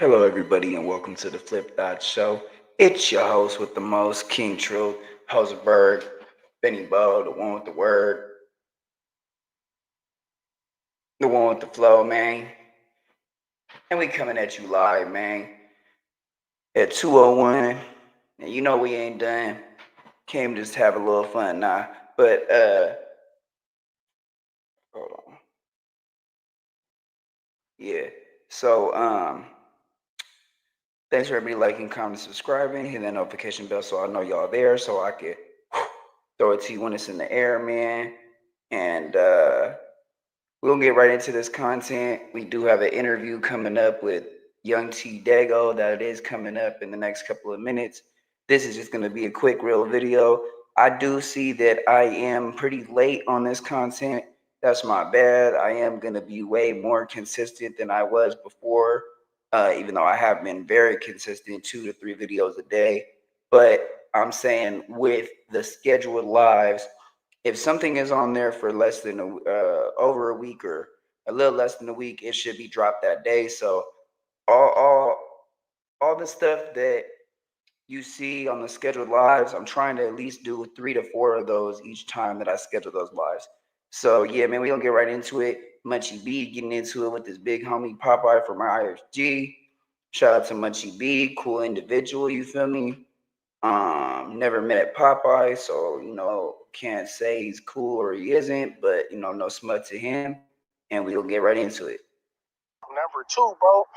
Hello, everybody, and welcome to the Flip Dot Show. It's your host with the most, King Truth, Hoseberg, Benny Bo, the one with the word, the one with the flow, man. And we coming at you live, man, at 2:01. And you know we ain't done. Came just have a little fun now. But hold on. Yeah. So thanks for everybody liking, commenting, subscribing, hit that notification bell so I know y'all there, so I can throw it to you when it's in the air, man. And we'll get right into this content. We do have an interview coming up with Young T Dago that is coming up in the next couple of minutes. This is just going to be a quick real video. I do see that I am pretty late on this content. That's my bad. I am going to be way more consistent than I was before, even though I have been very consistent, 2 to 3 videos a day. But I'm saying with the scheduled lives, if something is on there for less than over a week or a little less than a week, it should be dropped that day. So all the stuff that you see on the scheduled lives, I'm trying to at least do 3 to 4 of those each time that I schedule those lives. So yeah, man, we gonna get right into it. Munchie B getting into it with this big homie Popeye from IFG. Shout out to Munchie B, cool individual, you feel me? Never met Popeye, so can't say he's cool or he isn't, but no smut to him, and we'll get right into it. Number 2, bro.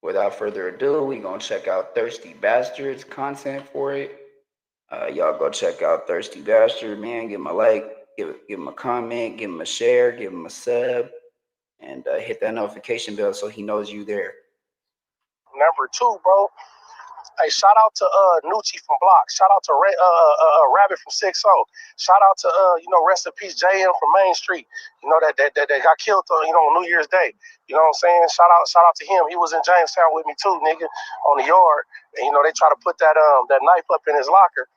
Without further ado, we gonna check out Thirsty Bastards content for it. Y'all go check out Thirsty Bastard, man. Give him a like, give him a comment, give him a share, give him a sub, and hit that notification bell so he knows you there. Number 2, bro. Hey, shout out to Nucci from Block. Shout out to Rabbit from 6-0. Shout out to rest in peace JM from Main Street. That got killed on New Year's Day. You know what I'm saying? Shout out to him. He was in Jamestown with me too, nigga, on the yard. And they try to put that knife up in his locker.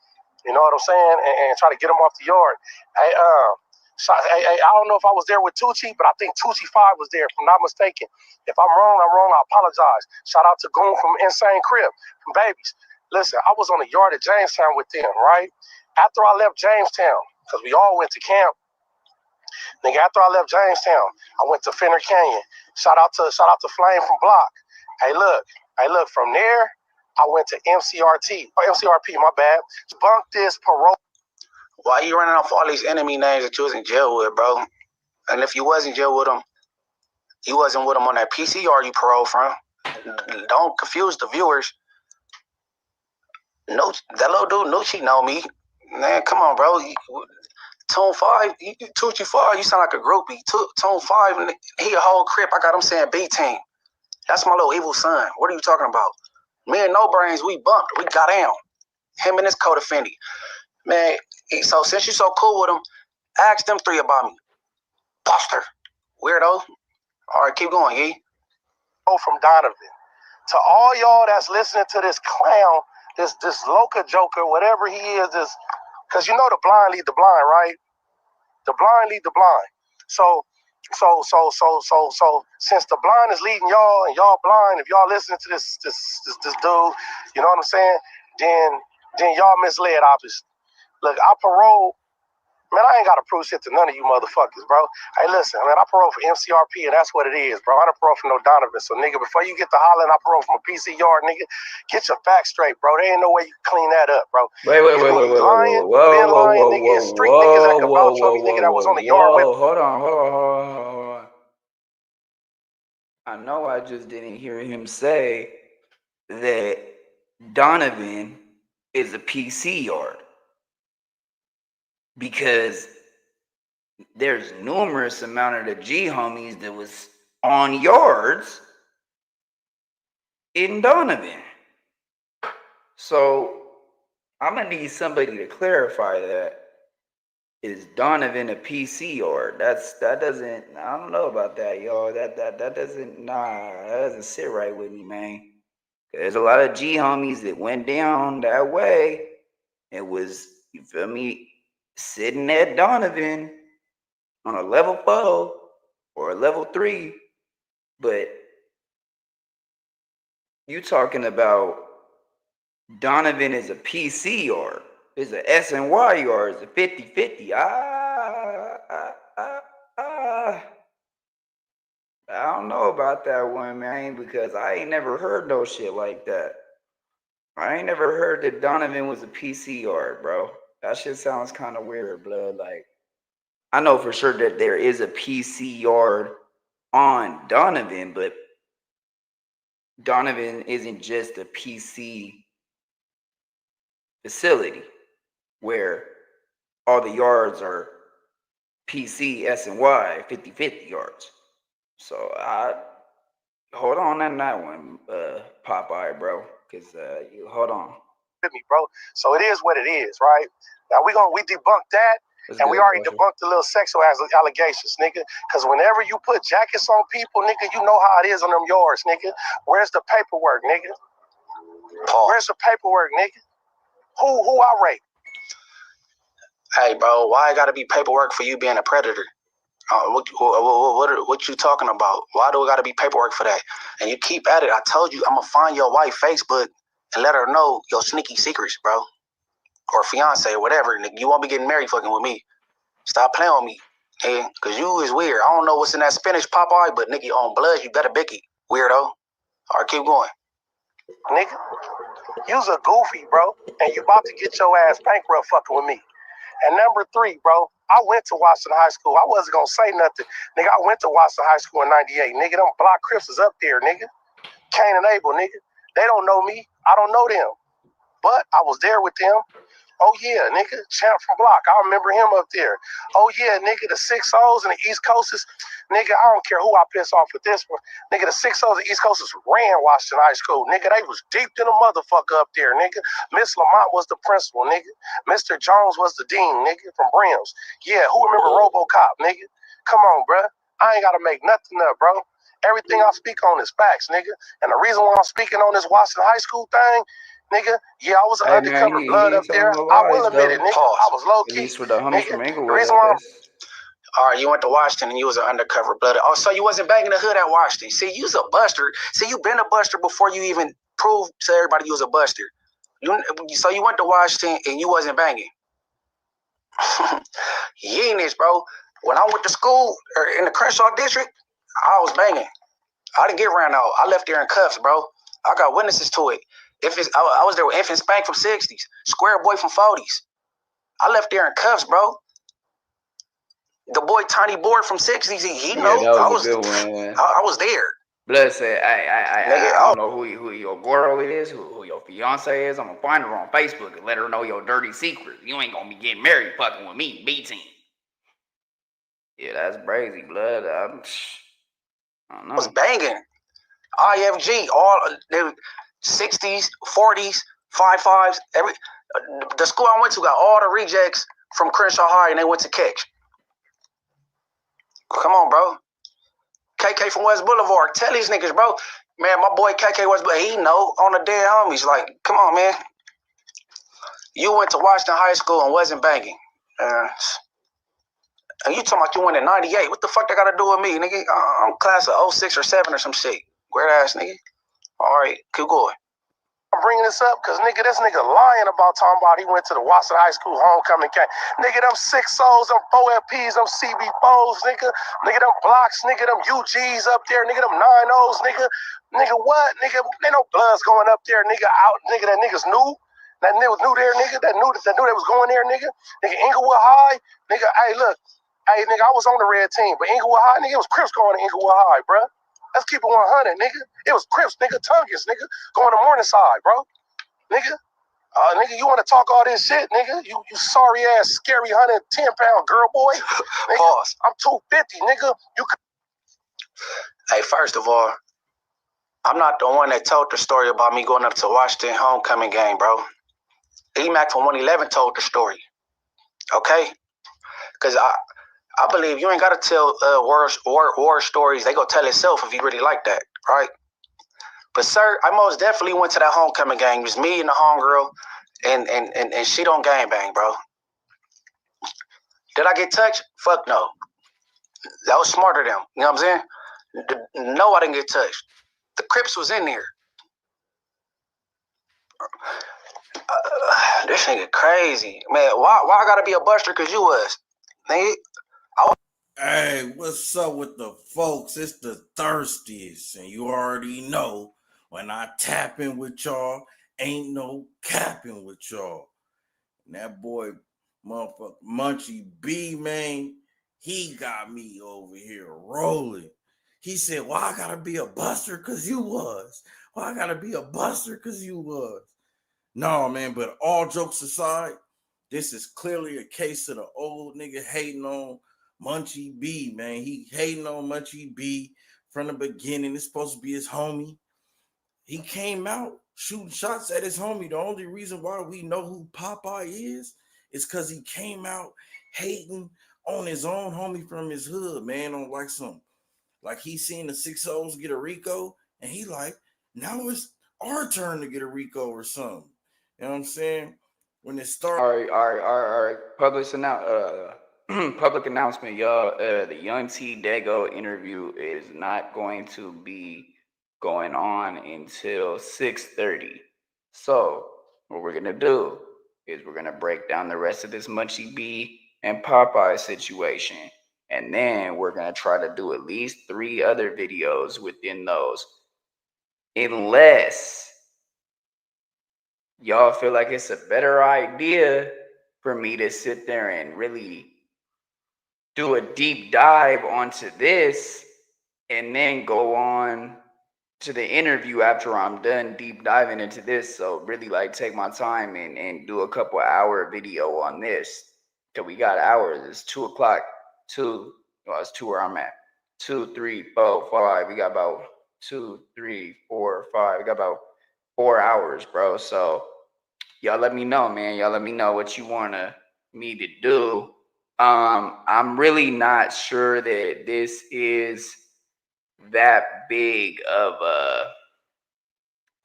You know what I'm saying? And try to get him off the yard. Hey, I don't know if I was there with Tucci, but I think Tucci 5 was there, if I'm not mistaken. If I'm wrong, I'm wrong. I apologize. Shout out to Goon from Insane Crib, from Babies. Listen, I was on the yard at Jamestown with them, right? After I left Jamestown, because we all went to camp, nigga, after I left Jamestown, I went to Fenner Canyon. Shout out to Flame from Block. Hey, look, from there, I went to MCRP, my bad. Bunk this parole. Why you running off all these enemy names that you was in jail with, bro? And if you was in jail with them, you wasn't with them on that PCR you paroled from. Don't confuse the viewers. No, that little dude Nucci know me. Man, come on, bro. Tone 5, Tucci 5, you sound like a groupie. Tone 5, he a whole crip. I got him saying B-team. That's my little evil son. What are you talking about? Me and No Brains, we bumped. We got down. Him and his co-defendant. Man, so since you so cool with him, ask them 3 about me. Buster. Weirdo. All right, keep going, Yee. From Donovan. To all y'all that's listening to this clown, this Loca Joker, whatever he is, because the blind lead the blind, right? The blind lead the blind. So since the blind is leading y'all and y'all blind, if y'all listening to this dude, you know what I'm saying? Then y'all misled, obviously. Look, I parole. Man, I ain't got to prove shit to none of you motherfuckers, bro. Hey, listen, man, I parole for MCRP, and that's what it is, bro. I don't parole for no Donovan. So, nigga, before you get to hollering, I parole from a PC yard, nigga. Get your facts straight, bro. There ain't no way you can clean that up, bro. Wait, lying, nigga, and street niggas that can vouch for me, nigga, that was on the yard with. Hold on. I know I just didn't hear him say that Donovan is a PC yard, because there's numerous amount of the G homies that was on yards in Donovan. So I'm gonna need somebody to clarify that. Is Donovan a PC yard? That doesn't, I don't know about that, y'all. That doesn't sit right with me, man. There's a lot of G homies that went down that way. It was, you feel me, sitting at Donovan on a level 4 or a level 3, but You talking about Donovan is a PC yard, is a SNY yard, is a 50-50. I don't know about that one, man, because I ain't never heard no shit like that. I ain't never heard that Donovan was a PC yard, bro. That shit sounds kind of weird, blood. Like, I know for sure that there is a PC yard on Donovan, but Donovan isn't just a PC facility where all the yards are PC, S&Y, 50-50 yards. So I hold on on that one, Popeye, bro, because you hold on. With me, bro. So it is what it is, right? Now we debunked that. And we already debunked the little sexual allegations, nigga. Because whenever you put jackets on people, nigga, you know how it is on them yards, nigga. Where's the paperwork, nigga? Where's the paperwork, nigga? Who I rape? Hey, bro, why it gotta be paperwork for you being a predator? What you talking about? Why do we gotta be paperwork for that? And you keep at it. I told you I'm gonna find your wife Facebook and let her know your sneaky secrets, bro. Or fiance or whatever. You won't be getting married fucking with me. Stop playing with me, nigga. Cause you is weird. I don't know what's in that spinach, Popeye, but nigga, on blood, you better bicky. Weirdo. All right, keep going. Nigga, you's a goofy, bro. And you about to get your ass bankrupt fucking with me. And number 3, bro, I went to Washington High School. I wasn't gonna say nothing. Nigga, I went to Washington High School in 98. Nigga, them block Crips is up there, nigga. Cain and Abel, nigga. They don't know me. I don't know them. But I was there with them. Oh yeah, nigga, Champ from Block. I remember him up there. Oh yeah, nigga, the 6-0s and the East Coasters. Nigga, I don't care who I piss off with this one. Nigga, the 6-0s and East Coasters ran Washington High School. Nigga, they was deep in a motherfucker up there, nigga. Miss Lamont was the principal, nigga. Mr. Jones was the dean, nigga, from Brims. Yeah, who remember RoboCop, nigga? Come on, bruh. I ain't gotta make nothing up, bro. Everything I speak on is facts, nigga. And the reason why I'm speaking on this Washington High School thing, nigga, yeah, I was an undercover blood up there. I will admit it, nigga. I was low key. At least for the homies from The Inglewood, reason why all right, you went to Washington and you was an undercover blood. Oh, so you wasn't banging the hood at Washington. See, you was a buster. See, you been a buster before you even proved to everybody you was a buster. So you went to Washington and you wasn't banging. Yeenish, bro. When I went to school in the Crenshaw district, I was banging. I didn't get ran out. I left there in cuffs, bro. I got witnesses to it. I was there with Infant Spank from 60s, Square Boy from 40s. I left there in cuffs, bro. The boy Tiny Board from 60s, he know. That was a good one. I was there. Blood said, I don't know who your girl is, who your fiance is. I'm gonna find her on Facebook and let her know your dirty secret. You ain't gonna be getting married fucking with me, B-Team. Yeah, that's crazy, blood. I don't know. I was banging. IFG, all the 60s, 40s, 55s. The school I went to got all the rejects from Crenshaw High, and they went to Catch. Come on, bro. KK from West Boulevard. Tell these niggas, bro. Man, my boy KK West Boulevard, he know on the dead homies. Like, come on, man. You went to Washington High School and wasn't banging. And you talking about you went in 98. What the fuck that got to do with me, nigga? I'm class of 06 or 7 or some shit. Weird ass nigga. All right, keep going. I'm bringing this up because, nigga, this nigga lying about talking about he went to the Washington High School homecoming game. Nigga, them 6-0s, them 4FPs, them CB4s, nigga. Nigga, them blocks, nigga, them UGs up there, nigga, them 9-0s, nigga. Nigga, what? Nigga, ain't no bloods going up there, nigga, out. Nigga, that niggas knew. That niggas knew there, nigga. That knew they was going there, nigga. Nigga, Inglewood High, nigga, hey, look. Hey, nigga, I was on the red team, but Inglewood High, nigga, it was Crips going to Inglewood High, bruh. Let's keep it 100, nigga. It was Crips, nigga, Tungus, nigga, going to Morningside, bro. Nigga, nigga, you want to talk all this shit, nigga? You sorry ass, scary 110-pound girl boy. Nigga, pause. I'm 250, nigga. Hey, first of all, I'm not the one that told the story about me going up to Washington homecoming game, bro. E-Mac from 111 told the story. Okay? Because I believe you ain't got to tell war stories. They go tell itself if you really like that, right? But, sir, I most definitely went to that homecoming game. It was me and the homegirl, and she don't gangbang, bro. Did I get touched? Fuck no. That was smarter than them. You know what I'm saying? No, I didn't get touched. The Crips was in there. This nigga crazy, man. Why I gotta be a buster? Cause you was, nigga. Hey, what's up with the folks? It's the Thirstiest, and you already know when I tap in with y'all, ain't no capping with y'all. And that boy, motherfucker, Munchie B, man, he got me over here rolling. He said, "Why I gotta be a buster? Cause you was. Why I gotta be a buster? Cause you was." No, man, but all jokes aside, this is clearly a case of the old nigga hating on Munchie B, man. He hating on Munchie B from the beginning. It's supposed to be his homie. He came out shooting shots at his homie. The only reason why we know who Popeye is because he came out hating on his own homie from his hood, man, on like he seen the 6-0s get a Rico, and he like, now it's our turn to get a Rico or something. You know what I'm saying? When it started. All right. Public announcement, y'all. The Young T Dago interview is not going to be going on until 6:30. So what we're gonna do is we're gonna break down the rest of this Munchie B and Popeye situation, and then we're gonna try to do at least 3 other videos within those, unless y'all feel like it's a better idea for me to sit there and really do a deep dive onto this and then go on to the interview after I'm done deep diving into this. So really like take my time and do a couple hour video on this. Cause we got hours. It's 2 o'clock. It's 2 where I'm at. 2, 3, 4, 5. We got about 2, 3, 4, 5. We got about 4 hours, bro. So y'all let me know, man. Y'all let me know what you want me to do. I'm really not sure that this is that big of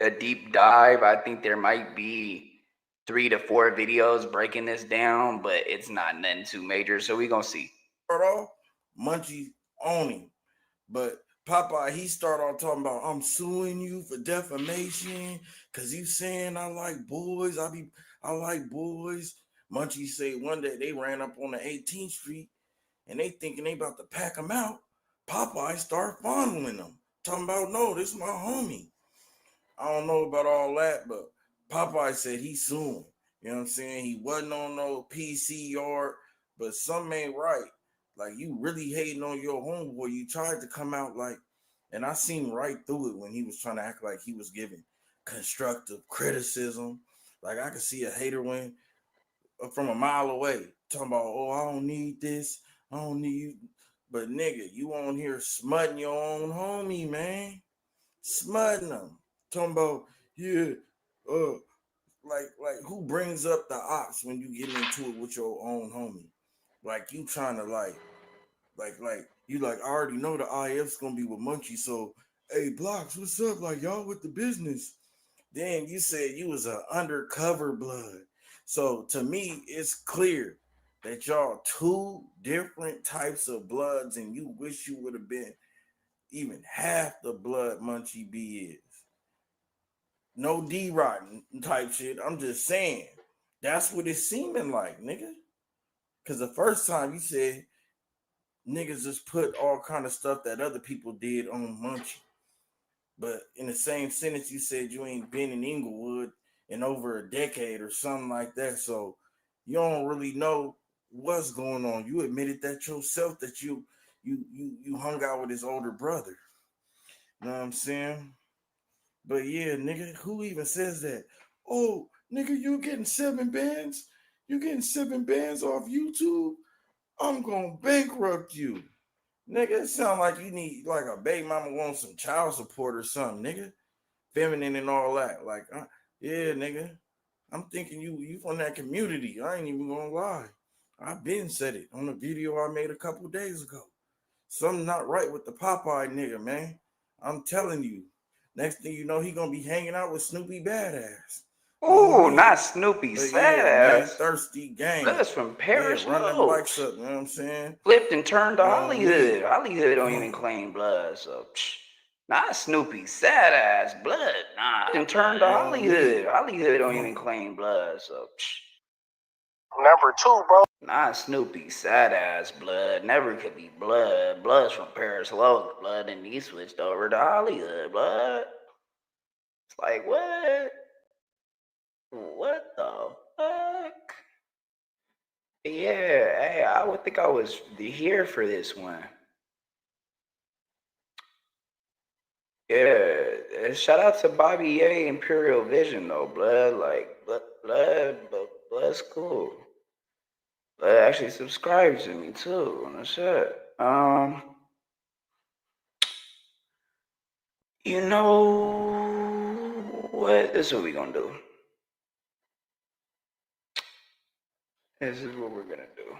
a deep dive. I think there might be 3 to 4 videos breaking this down, but it's not nothing too major. So we gonna see. Munchie on him, but Popeye, he started off talking about, I'm suing you for defamation because you saying I like boys. I like boys. Munchie said one day they ran up on the 18th Street and they thinking they about to pack him out. Popeye started fondling them, talking about, no, this is my homie. I don't know about all that, but Popeye said he suing. You know what I'm saying? He wasn't on no PC yard, but something ain't right. Like, you really hating on your homeboy. You tried to come out like, and I seen right through it when he was trying to act like he was giving constructive criticism. Like, I could see a hater when from a mile away talking about, oh, I don't need this. I don't need you. But nigga, you on here smutting your own homie, man. Smutting them. Talking about, yeah, like who brings up the ops when you get into it with your own homie? Like you trying to like you like, I already know the IF's gonna be with Munchie, so hey Blocks, what's up? Like y'all with the business. Then you said you was an undercover blood. So to me, it's clear that y'all 2 different types of bloods, and you wish you would have been even half the blood Munchie B is. No D rotten type shit. I'm just saying. That's what it's seeming like, nigga. Cause the first time you said niggas just put all kind of stuff that other people did on Munchie. But in the same sentence, you said you ain't been in Inglewood in over a decade or something like that. So you don't really know what's going on. You admitted that yourself, that you hung out with his older brother. You know what I'm saying? But yeah, nigga, who even says that? Oh, nigga, you getting 7 bands? You getting 7 bands off YouTube? I'm gonna bankrupt you. Nigga, it sound like you need, like a baby mama wants some child support or something, nigga. Feminine and all that. Like, yeah, nigga. I'm thinking you from that community. I ain't even gonna lie. I've been said it on a video I made a couple days ago. Something not right with the Popeye nigga, man. I'm telling you. Next thing you know, he gonna be hanging out with Snoopy Badass. Oh, not Snoopy But sad yeah, man, ass. thirsty gang. That's from Parish Yeah, run them Lows. bikes up, you know what I'm saying? Flipped and turned to Long Hollywood. weed. Hollywood don't even claim blood, so Not Snoopy, sad ass blood. Nah, and turned to Hollywood. Hollywood don't even claim blood, so. Number 2, bro. Not Snoopy, sad ass blood. Never could be blood. Blood's from Paris Lowe's blood, and he switched over to Hollywood blood. It's like, what? What the fuck? Yeah, hey, I would think I was here for this one. Yeah, shout out to Bobby A Imperial Vision though, blood. Like, blood's cool. Blood actually subscribes to me too. On the shit. You know what? This is what we gonna do. This is what we're gonna do.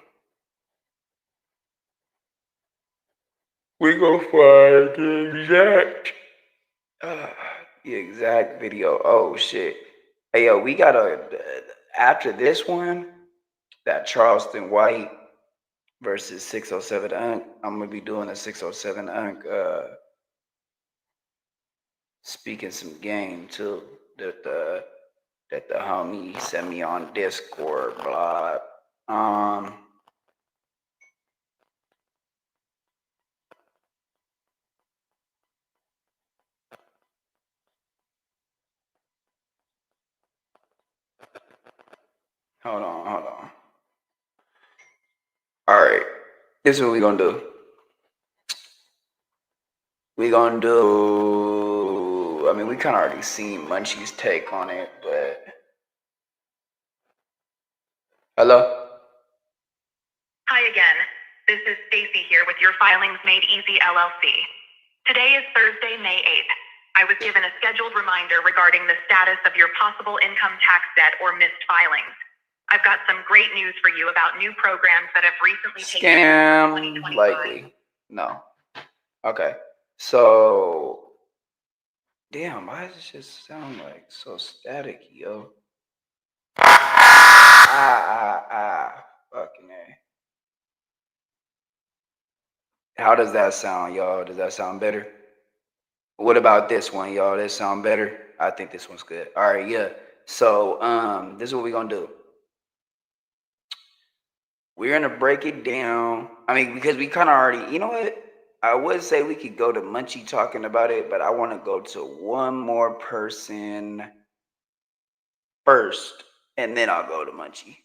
We gonna find the exact video. Oh shit. Hey yo, we gotta after this one, that Charleston White versus 607 Unk. I'm gonna be doing a 607 Unk speaking some game too. That the homie sent me on Discord, blah. Hold on. All right, this is what we gonna do. We gonna do. I mean, we kind of already seen Munchie's take on it, but hello. Hi again. This is Stacy here with your Filings Made Easy LLC. Today is Thursday, May 8th. I was given a scheduled reminder regarding the status of your possible income tax debt or missed filings. I've got some great news for you about new programs that have recently taken Scam likely. No. Okay. So damn, why does it just sound like so static, yo? Fucking A. How does that sound, y'all? Does that sound better? What about this one, y'all? Does that sound better? I think this one's good. All right, yeah. So this is what we're gonna do. We're gonna break it down. I mean, because we kind of already, you know what? I would say we could go to Munchie talking about it, but I want to go to one more person first, and then I'll go to Munchie.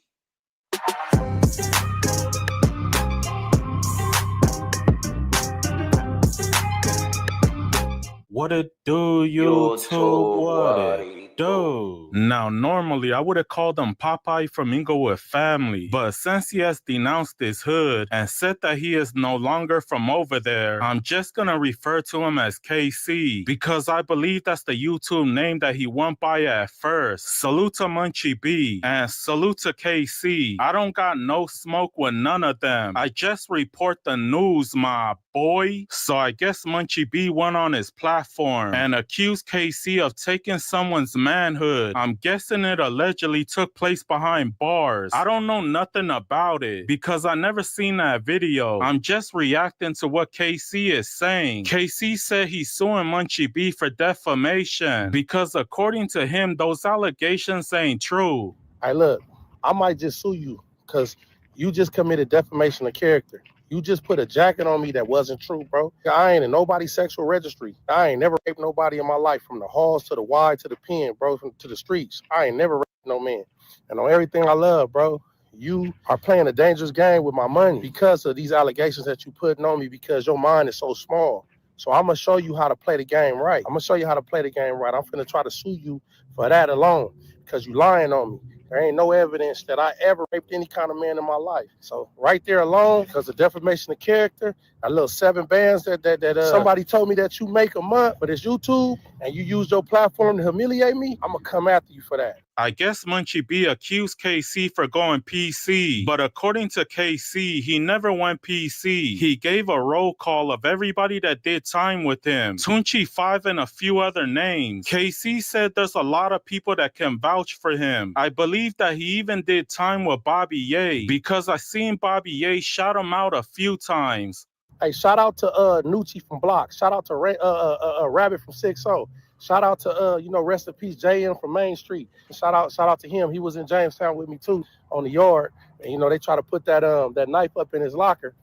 What it do, YouTube? What it do? Now, normally I would have called him Popeye from Inglewood Family, but since he has denounced his hood and said that he is no longer from over there, I'm just gonna refer to him as KC because I believe that's the YouTube name that he went by at first. Salute to Munchie B and salute to KC. I don't got no smoke with none of them. I just report the news, my boy. So I guess Munchie B went on his platform and accused KC of taking someone's manhood. I'm guessing it allegedly took place behind bars. I don't know nothing about it because I never seen that video. I'm just reacting to what KC is saying. KC said he's suing Munchie B for defamation because according to him, those allegations ain't true. Hey, look, I might just sue you because you just committed defamation of character. You just put a jacket on me that wasn't true, bro. I ain't in nobody's sexual registry. I ain't never raped nobody in my life, from the halls to the Y to the pen, bro, to the streets. I ain't never raped no man. And on everything I love, bro, you are playing a dangerous game with my money because of these allegations that you putting on me because your mind is so small. So I'm going to show you how to play the game right. I'm going to show you how to play the game right. I'm finna try to sue you for that alone because you lying on me. There ain't no evidence that I ever raped any kind of man in my life. So right there alone, because of defamation of character, a little 7 bands that somebody told me that you make a month for this YouTube and you use your platform to humiliate me, I'm going to come after you for that. I guess Munchie B accused KC for going PC, but according to KC, he never went PC. He gave a roll call of everybody that did time with him, Tunchi 5 and a few other names. KC said there's a lot of people that can vouch for him. I believe that he even did time with Bobby Ye because I seen Bobby Ye shout him out a few times. Hey, shout out to Nucci from Block. Shout out to Rabbit from 6-0. Shout out to rest in peace, JM from Main Street. Shout out to him. He was in Jamestown with me too on the yard. And they try to put that knife up in his locker.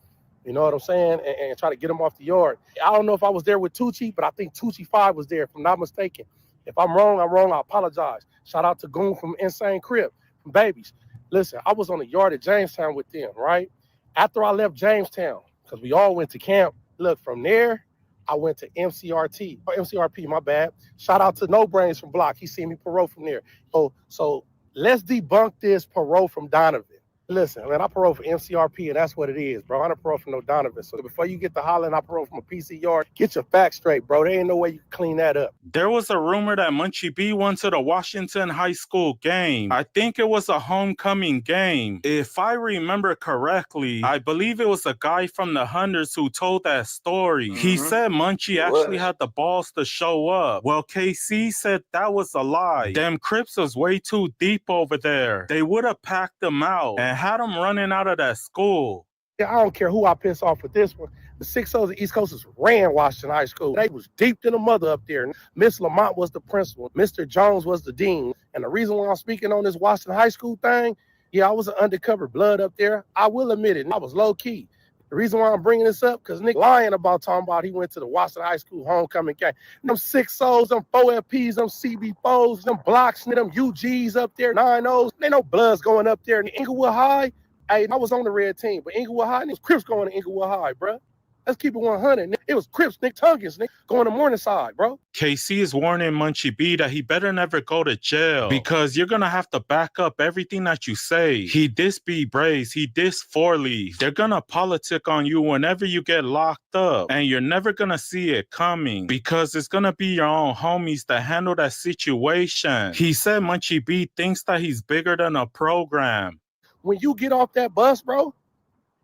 You know what I'm saying? And try to get him off the yard. I don't know if I was there with Tucci, but I think Tucci 5 was there, if I'm not mistaken. If I'm wrong, I'm wrong. I apologize. Shout out to Goon from Insane Crib, from Babies. Listen, I was on the yard at Jamestown with them, right? After I left Jamestown, because we all went to camp. Look, from there, I went to MCRP, my bad. Shout out to No Brains from Block. He seen me parole from there. So let's debunk this parole from Donovan. Listen, man, I parole for MCRP, and that's what it is, bro. I don't parole for no Donovan. So before you get to hollering, I parole from a PC yard. Get your facts straight, bro. There ain't no way you can clean that up. There was a rumor that Munchie B went to the Washington High School game. I think it was a homecoming game. If I remember correctly, I believe it was a guy from the Hunters who told that story. He said Munchie actually had the balls to show up. Well, KC said that was a lie. Them Crips was way too deep over there. They would have packed them out and had them running out of that school. I don't care who I piss off with this one. The 6-0s of East Coasters ran Washington High School. They was deep than a mother up there. Miss Lamont was the principal. Mr. Jones was the dean. And the reason why I'm speaking on this Washington High School thing, yeah, I was an undercover blood up there. I will admit it. I was low key. The reason why I'm bringing this up, because Nick lying about talking about he went to the Washington High School homecoming game. Them 6-0s, them 4FPs, them CB4s, them blocks, them UGs up there, 9-0s. They no bloods going up there in Inglewood High. Hey, I was on the red team, but Inglewood High, it was Crips going to Inglewood High, bro. Let's keep it 100. It was Crips, Nick Tungans, Nick, going to Morningside, bro. KC is warning Munchie B that he better never go to jail because you're going to have to back up everything that you say. He dissed B Braze, he dissed 4-Leaf. They're going to politic on you whenever you get locked up, and you're never going to see it coming because it's going to be your own homies that handle that situation. He said Munchie B thinks that he's bigger than a program. When you get off that bus, bro,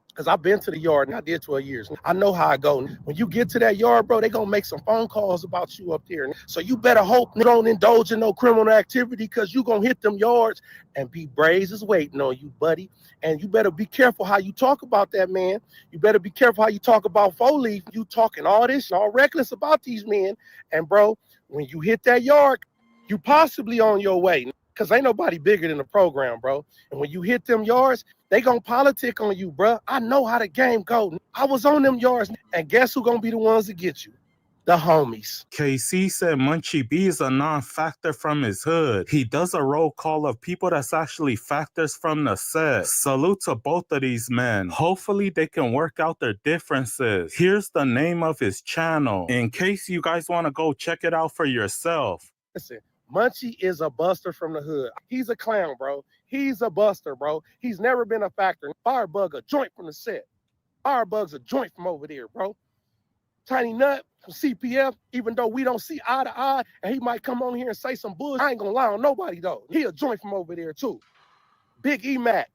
because I've been to the yard and I did 12 years. I know how I go. When you get to that yard, bro, they going to make some phone calls about you up there. So you better hope you don't indulge in no criminal activity because you going to hit them yards and B Braze is waiting on you, buddy. And you better be careful how you talk about that man. You better be careful how you talk about 4-Leaf. You talking all this, all reckless about these men. And, bro, when you hit that yard, you possibly on your way. Because ain't nobody bigger than the program, bro. And when you hit them yards, they gonna politic on you, bro. I know how the game go. I was on them yards. And guess who gonna be the ones that get you? The homies. KC said Munchie B is a non-factor from his hood. He does a roll call of people that's actually factors from the set. Salute to both of these men. Hopefully they can work out their differences. Here's the name of his channel, in case you guys want to go check it out for yourself. Listen. Munchie is a buster from the hood. He's a clown, bro. He's a buster, bro. He's never been a factor. Firebug a joint from the set. Firebug's a joint from over there, bro. Tiny Nut from CPF, even though we don't see eye to eye, and he might come on here and say some bullshit. I ain't gonna lie on nobody, though. He a joint from over there, too. Big E-Mac.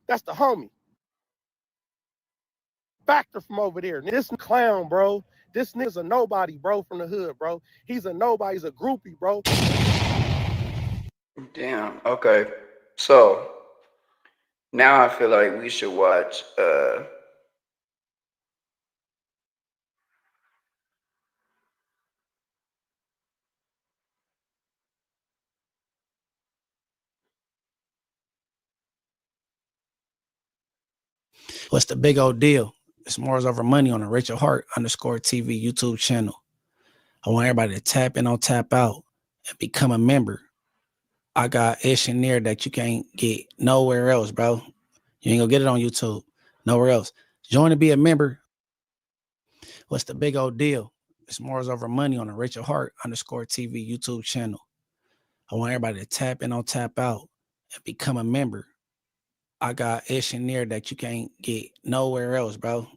That's the homie. Factor from over there. This clown, bro. This nigga's a nobody, bro, from the hood, bro. He's a nobody. He's a groupie, bro. Damn. Okay. So now I feel like we should watch What's the big old deal? It's Mars Over Money on the Rachel Hart _TV YouTube channel. I want everybody to tap in on Tap Out and become a member. I got ish in there that you can't get nowhere else, bro. You ain't gonna get it on YouTube, nowhere else. Join to be a member. What's the big old deal? It's Mars Over Money on the Rachel Hart _TV YouTube channel. I want everybody to tap in on Tap Out and become a member. I got ish in there that you can't get nowhere else, bro.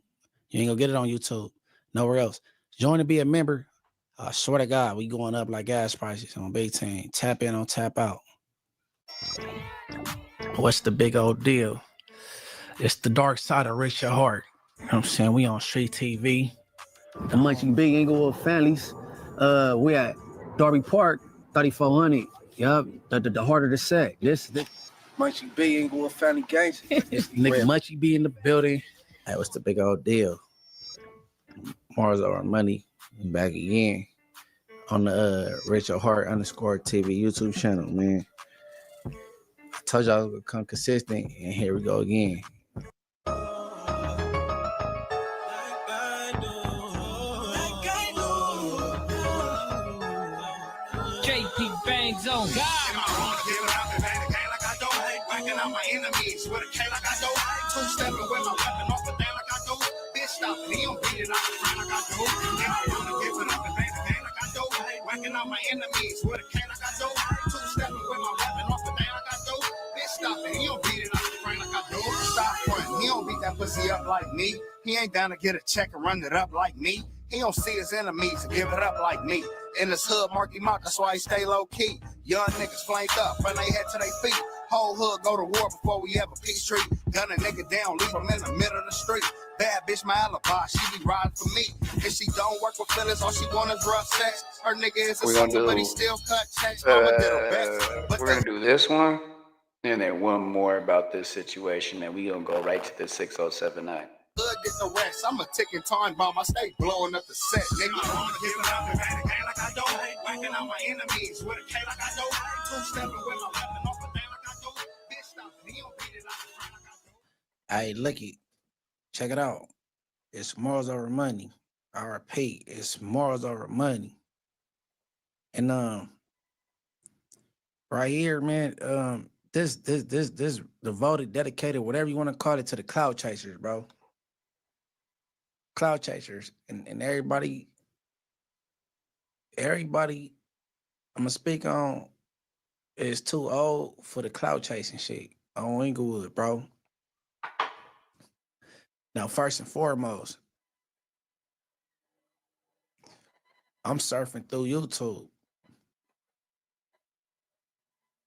You ain't gonna get it on YouTube, nowhere else. Join to be a member. I swear to God, we going up like gas prices on Big Team. Tap in on Tap Out. What's the big old deal? It's the dark side of Rachel Hart. You know what I'm saying? We on Street TV. The Munchie B Inglewood families. We at Darby Park, 3400. Yup, the harder to say. This Munchie B Inglewood family gangs. It's nigga Munchie B in the building. Hey, what's the big old deal? Mars Over Money back again on the Rachel Hart _TV YouTube channel, man. I told y'all I was gonna become consistent, and here we go again. JP Bangs on God. Whacking out my enemies with a K like I do. Two-stepping with my weapon off the thing like I do. Bitch stop it, he don't beat it out the front like I do. And I wanna give it up and bang the gang like I do. Whacking out my enemies with a K like I do. Two-stepping with my weapon off the thing like I do. Bitch stop it, he don't beat it out the front like I do. Stop fronting, he don't beat that pussy up like me. He ain't down to get a check and run it up like me. He don't see his enemies and give it up like me. In this hood, Marky Mark, that's why he stay low key. Young niggas flanked up, run they head to their feet. Whole hood go to war before we ever peace treat. Gun a nigga down, leave him in the middle of the street. Bad bitch, my alibi, she be riding for me. If she don't work with feelings, all she want is rough sex. Her nigga is a something, but he still cut checks. Mama did her best. We're gonna do this one, and then one more about this situation, and we gonna go right to the 6079. Hood get the rest. I'm a ticking time bomb. I stay blowing up the set, nigga. I wanna give it up and bang the gang like I do. Whacking out my enemies with a K like I do. Two-stepping with my weapon off the thing like I do. Bitch stop it, he don't beat it out the front like I do. Hey, looky, check it out. It's Morals Over Money. I repeat, it's Morals Over Money. And right here, man, this devoted, dedicated, whatever you want to call it, to the clout chasers, bro. Clout chasers. And everybody I'm gonna speak on is too old for the clout chasing shit on Inglewood, bro. Now, first and foremost, I'm surfing through YouTube.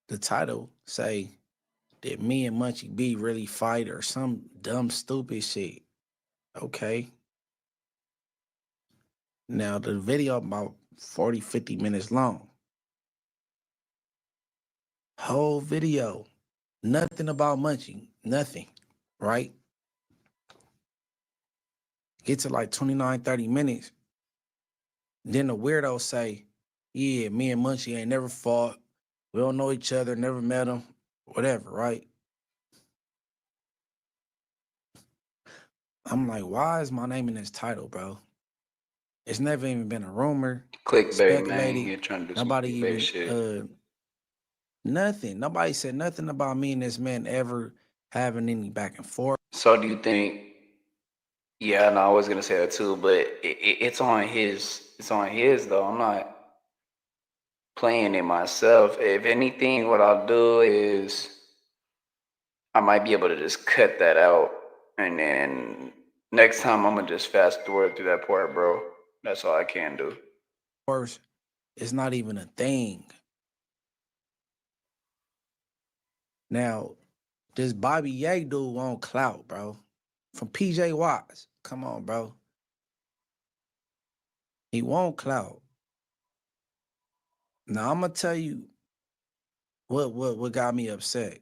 The title say, did me and Munchie B really fight or some dumb, stupid shit? Okay. Now, the video about 40, 50 minutes long. Whole video, nothing about Munchie, nothing, right? Get to like 29, 30 minutes. Then the weirdo say, yeah, me and Munchie ain't never fought. We don't know each other, never met him, whatever, right? I'm like, why is my name in this title, bro? It's never even been a rumor. Clickbait, man. You're trying to do Nobody some clickbait even shit. nothing. Nobody said nothing about me and this man ever having any back and forth. So do you think? Yeah, no, I was gonna say that too, but it's on his. It's on his though. I'm not playing it myself. If anything, what I'll do is I might be able to just cut that out, and then next time I'm gonna just fast forward through that part, bro. That's all I can do. First, it's not even a thing. Now, this Bobby Ye dude on Clout, bro. From PJ Watts. Come on, bro. He won't Clout. Now, I'm going to tell you what got me upset.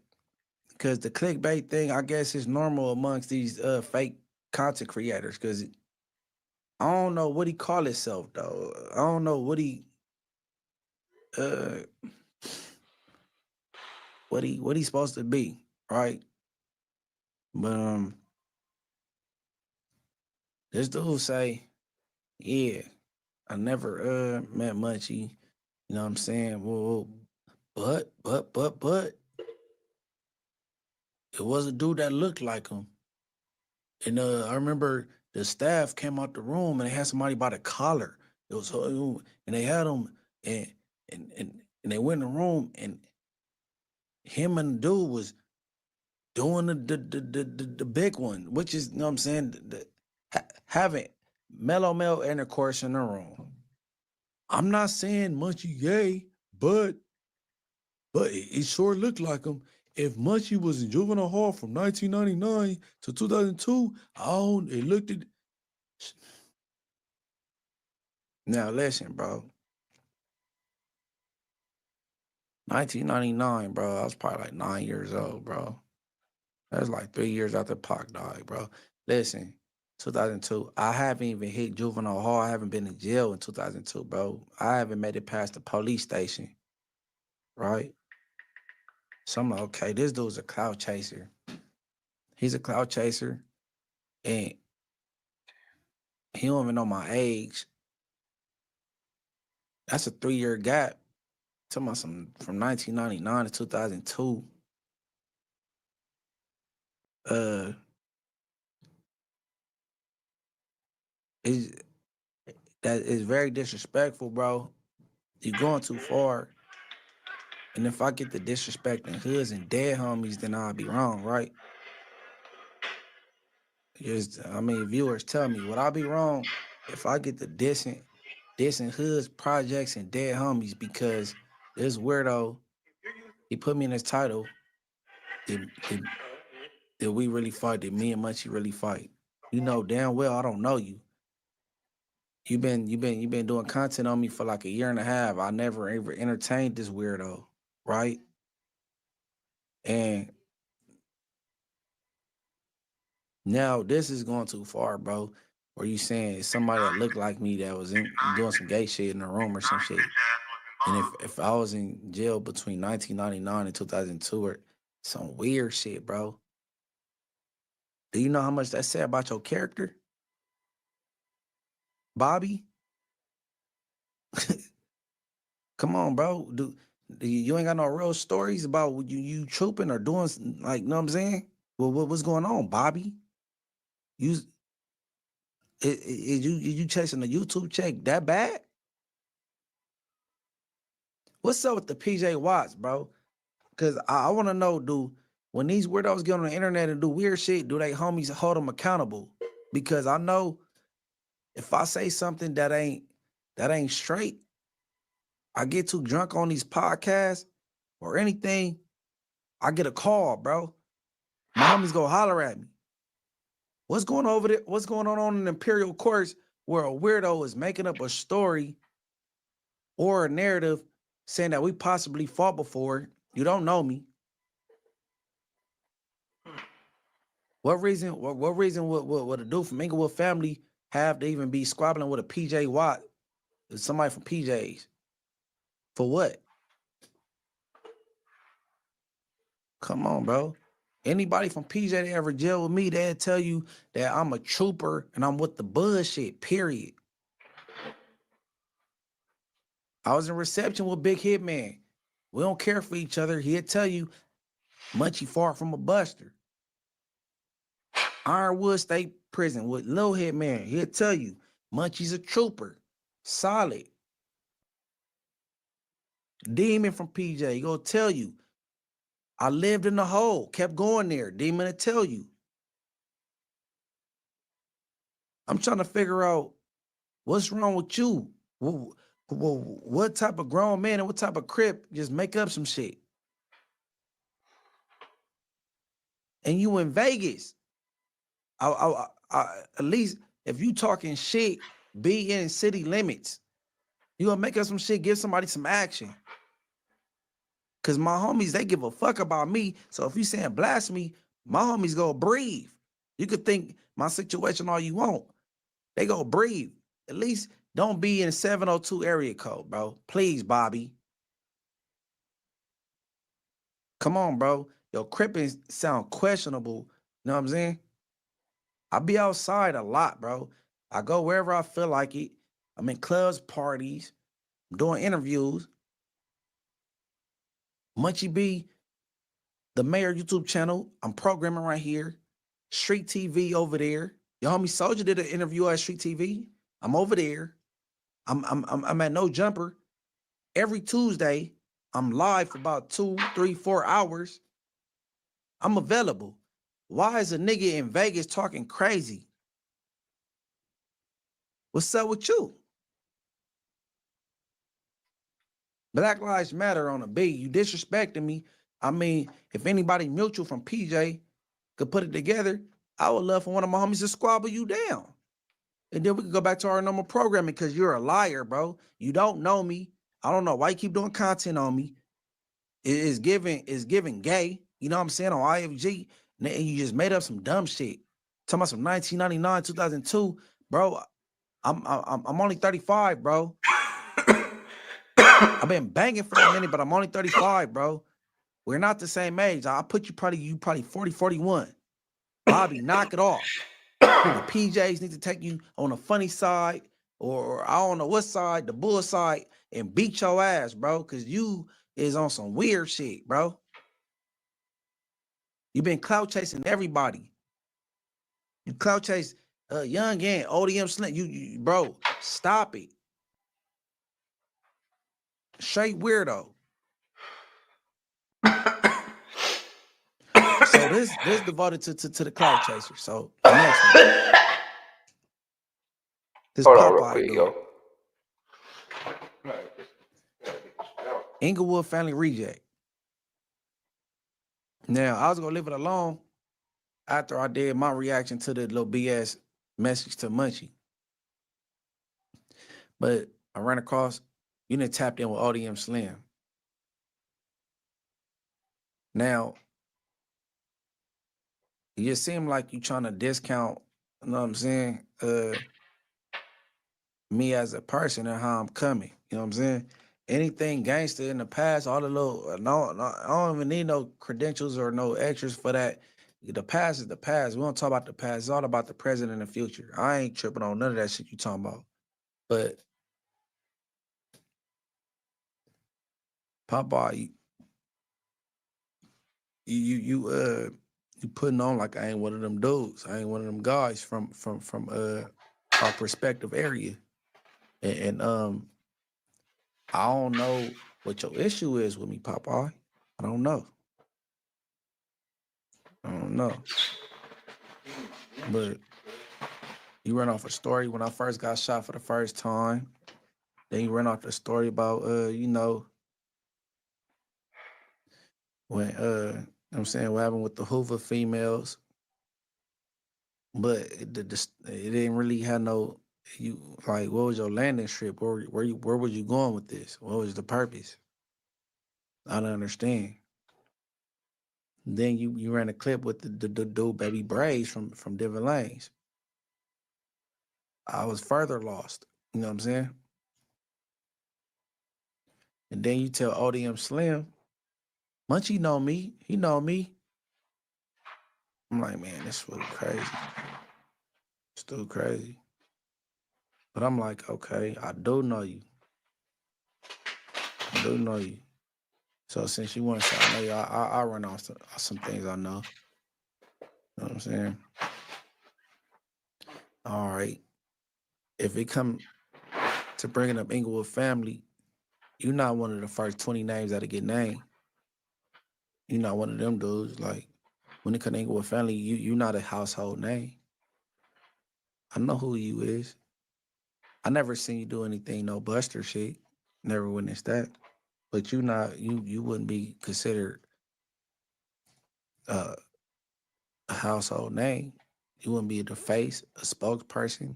Because the clickbait thing, I guess, is normal amongst these fake content creators. Because I don't know what he call himself, though. I don't know what he's supposed to be, right? But this dude say, yeah, I never met Munchie. You know what I'm saying? Well, but it was a dude that looked like him. And I remember the staff came out the room and they had somebody by the collar. It was and they had him and they went in the room and him and the dude was doing the big one, which is, you know what I'm saying, having mellow male intercourse in the room. I'm not saying Munchie gay, but it sure looked like him. If Munchie was in juvenile hall from 1999 to 2002, it looked at. Now listen, bro. 1999, bro. I was probably like 9 years old, bro. That was like 3 years after Pac died, bro. Listen, 2002. I haven't even hit juvenile hall. I haven't been in jail in 2002, bro. I haven't made it past the police station, right? So I'm like, okay, this dude's a clout chaser. He's a clout chaser, and he don't even know my age. That's a 3-year gap. Talking about some from 1999 to 2002. That is very disrespectful, bro. You're going too far. And if I get the disrespecting hoods and dead homies, then I'll be wrong, right? Viewers tell me, would I be wrong if I get the dissing hoods, projects, and dead homies because this weirdo, he put me in his title, did we really fight? Did me and Munchie really fight? You know damn well I don't know you. You've been doing content on me for like a year and a half. I never ever entertained this weirdo, right? And now this is going too far, bro. Where you saying it's somebody that looked like me that was doing some gay shit in the room or some shit. And if I was in jail between 1999 and 2002 or some weird shit, bro. Do you know how much that said about your character? Bobby? Come on, bro. You ain't got no real stories about you trooping or doing, like, know what I'm saying? Well, what's going on, Bobby? Is you chasing a YouTube check that bad? What's up with the PJ Watts, bro? Because I want to know, when these weirdos get on the internet and do weird shit, do they homies hold them accountable? Because I know if I say something that ain't straight, I get too drunk on these podcasts or anything, I get a call, bro. My homies go holler at me. What's going on over there? What's going on in Imperial Courts where a weirdo is making up a story or a narrative saying that we possibly fought before? You don't know me. What reason would a dude from Inglewood family have to even be squabbling with a PJ Watt? Somebody from PJs. For what? Come on, bro. Anybody from PJ that ever jail with me, they'll tell you that I'm a trooper and I'm with the bullshit, period. I was in reception with Big Hitman. We don't care for each other. He'll tell you, Munchie far from a buster. Ironwood State Prison with Lil Hitman. He'll tell you, Munchie's a trooper. Solid. Demon from PJ, he gonna tell you, I lived in the hole, kept going there. Demon to tell you. I'm trying to figure out what's wrong with you. What type of grown man and what type of crip just make up some shit? And you in Vegas. At least if you talking shit, be in city limits. You gonna make up some shit, give somebody some action. Cause my homies, they give a fuck about me. So if you saying blasphemy, my homies go breathe. You could think my situation all you want. They go breathe. At least don't be in 702 area code, bro. Please, Bobby. Come on, bro. Your cripping sound questionable. You know what I'm saying? I be outside a lot, bro. I go wherever I feel like it. I'm in clubs, parties. I'm doing interviews. Munchie B, the Mayor YouTube channel, I'm programming right here. Street TV over there. Your homie Soldier did an interview at Street TV. I'm over there. I'm at No Jumper. Every Tuesday, I'm live for about 2, 3, 4 hours. I'm available. Why is a nigga in Vegas talking crazy? What's up with you? Black Lives Matter on a B. You disrespecting me. I mean, if anybody mutual from PJ could put it together, I would love for one of my homies to squabble you down. And then we can go back to our normal programming because you're a liar, bro. You don't know me. I don't know why you keep doing content on me. It's giving gay. You know what I'm saying? On IFG. And you just made up some dumb shit. Talking about some 1999, 2002, bro. I'm only 35, bro. I've been banging for a minute, but I'm only 35, bro. We're not the same age. I'll put you probably 40, 41. Bobby, knock it off. The PJs need to take you on the funny side, or I don't know what side, the bull side, and beat your ass, bro, because you is on some weird shit, bro. You been clout chasing everybody. You clout chase Young and ODM Slim. You bro, stop it. Straight weirdo. So this devoted to the clout chaser. So the next one. This Hold on real Popeye quick, dude. yo. Inglewood family reject. Now, I was gonna leave it alone after I did my reaction to the little BS message to Munchie. But I ran across, you done tapped in with ODM Slim. Now, it just seemed like you trying to discount, you know what I'm saying, me as a person and how I'm coming. You know what I'm saying? Anything gangster in the past, all the little, no, I don't even need no credentials or no extras for that. The past is the past. We don't talk about the past. It's all about the present and the future. I ain't tripping on none of that shit you talking about. But Popeye, you putting on like I ain't one of them dudes. I ain't one of them guys from our perspective area. And I don't know what your issue is with me, Popeye. I don't know. But you ran off a story when I first got shot for the first time. Then you ran off the story about you know, when I'm saying what happened with the Hoover females. But it didn't really have no, you like, what was your landing strip? Where was you going with this? What was the purpose? I don't understand. Then you ran a clip with the dude Baby Braves from Different Lanes. I was further lost. You know what I'm saying? And then you tell ODM Slim, Munchie know me. He know me. I'm like, man, this really crazy. It's still crazy. But I'm like, okay, I do know you. I do know you. So since you want to say I know you, I run off some things I know. You know what I'm saying? All right. If it come to bringing up Inglewood family, you're not one of the first 20 names that'll get named. You're not one of them dudes. Like, when it comes to Inglewood family, you're not a household name. I know who you is. I never seen you do anything, no Buster shit. Never witnessed that. But you wouldn't be considered a household name. You wouldn't be the face, a spokesperson.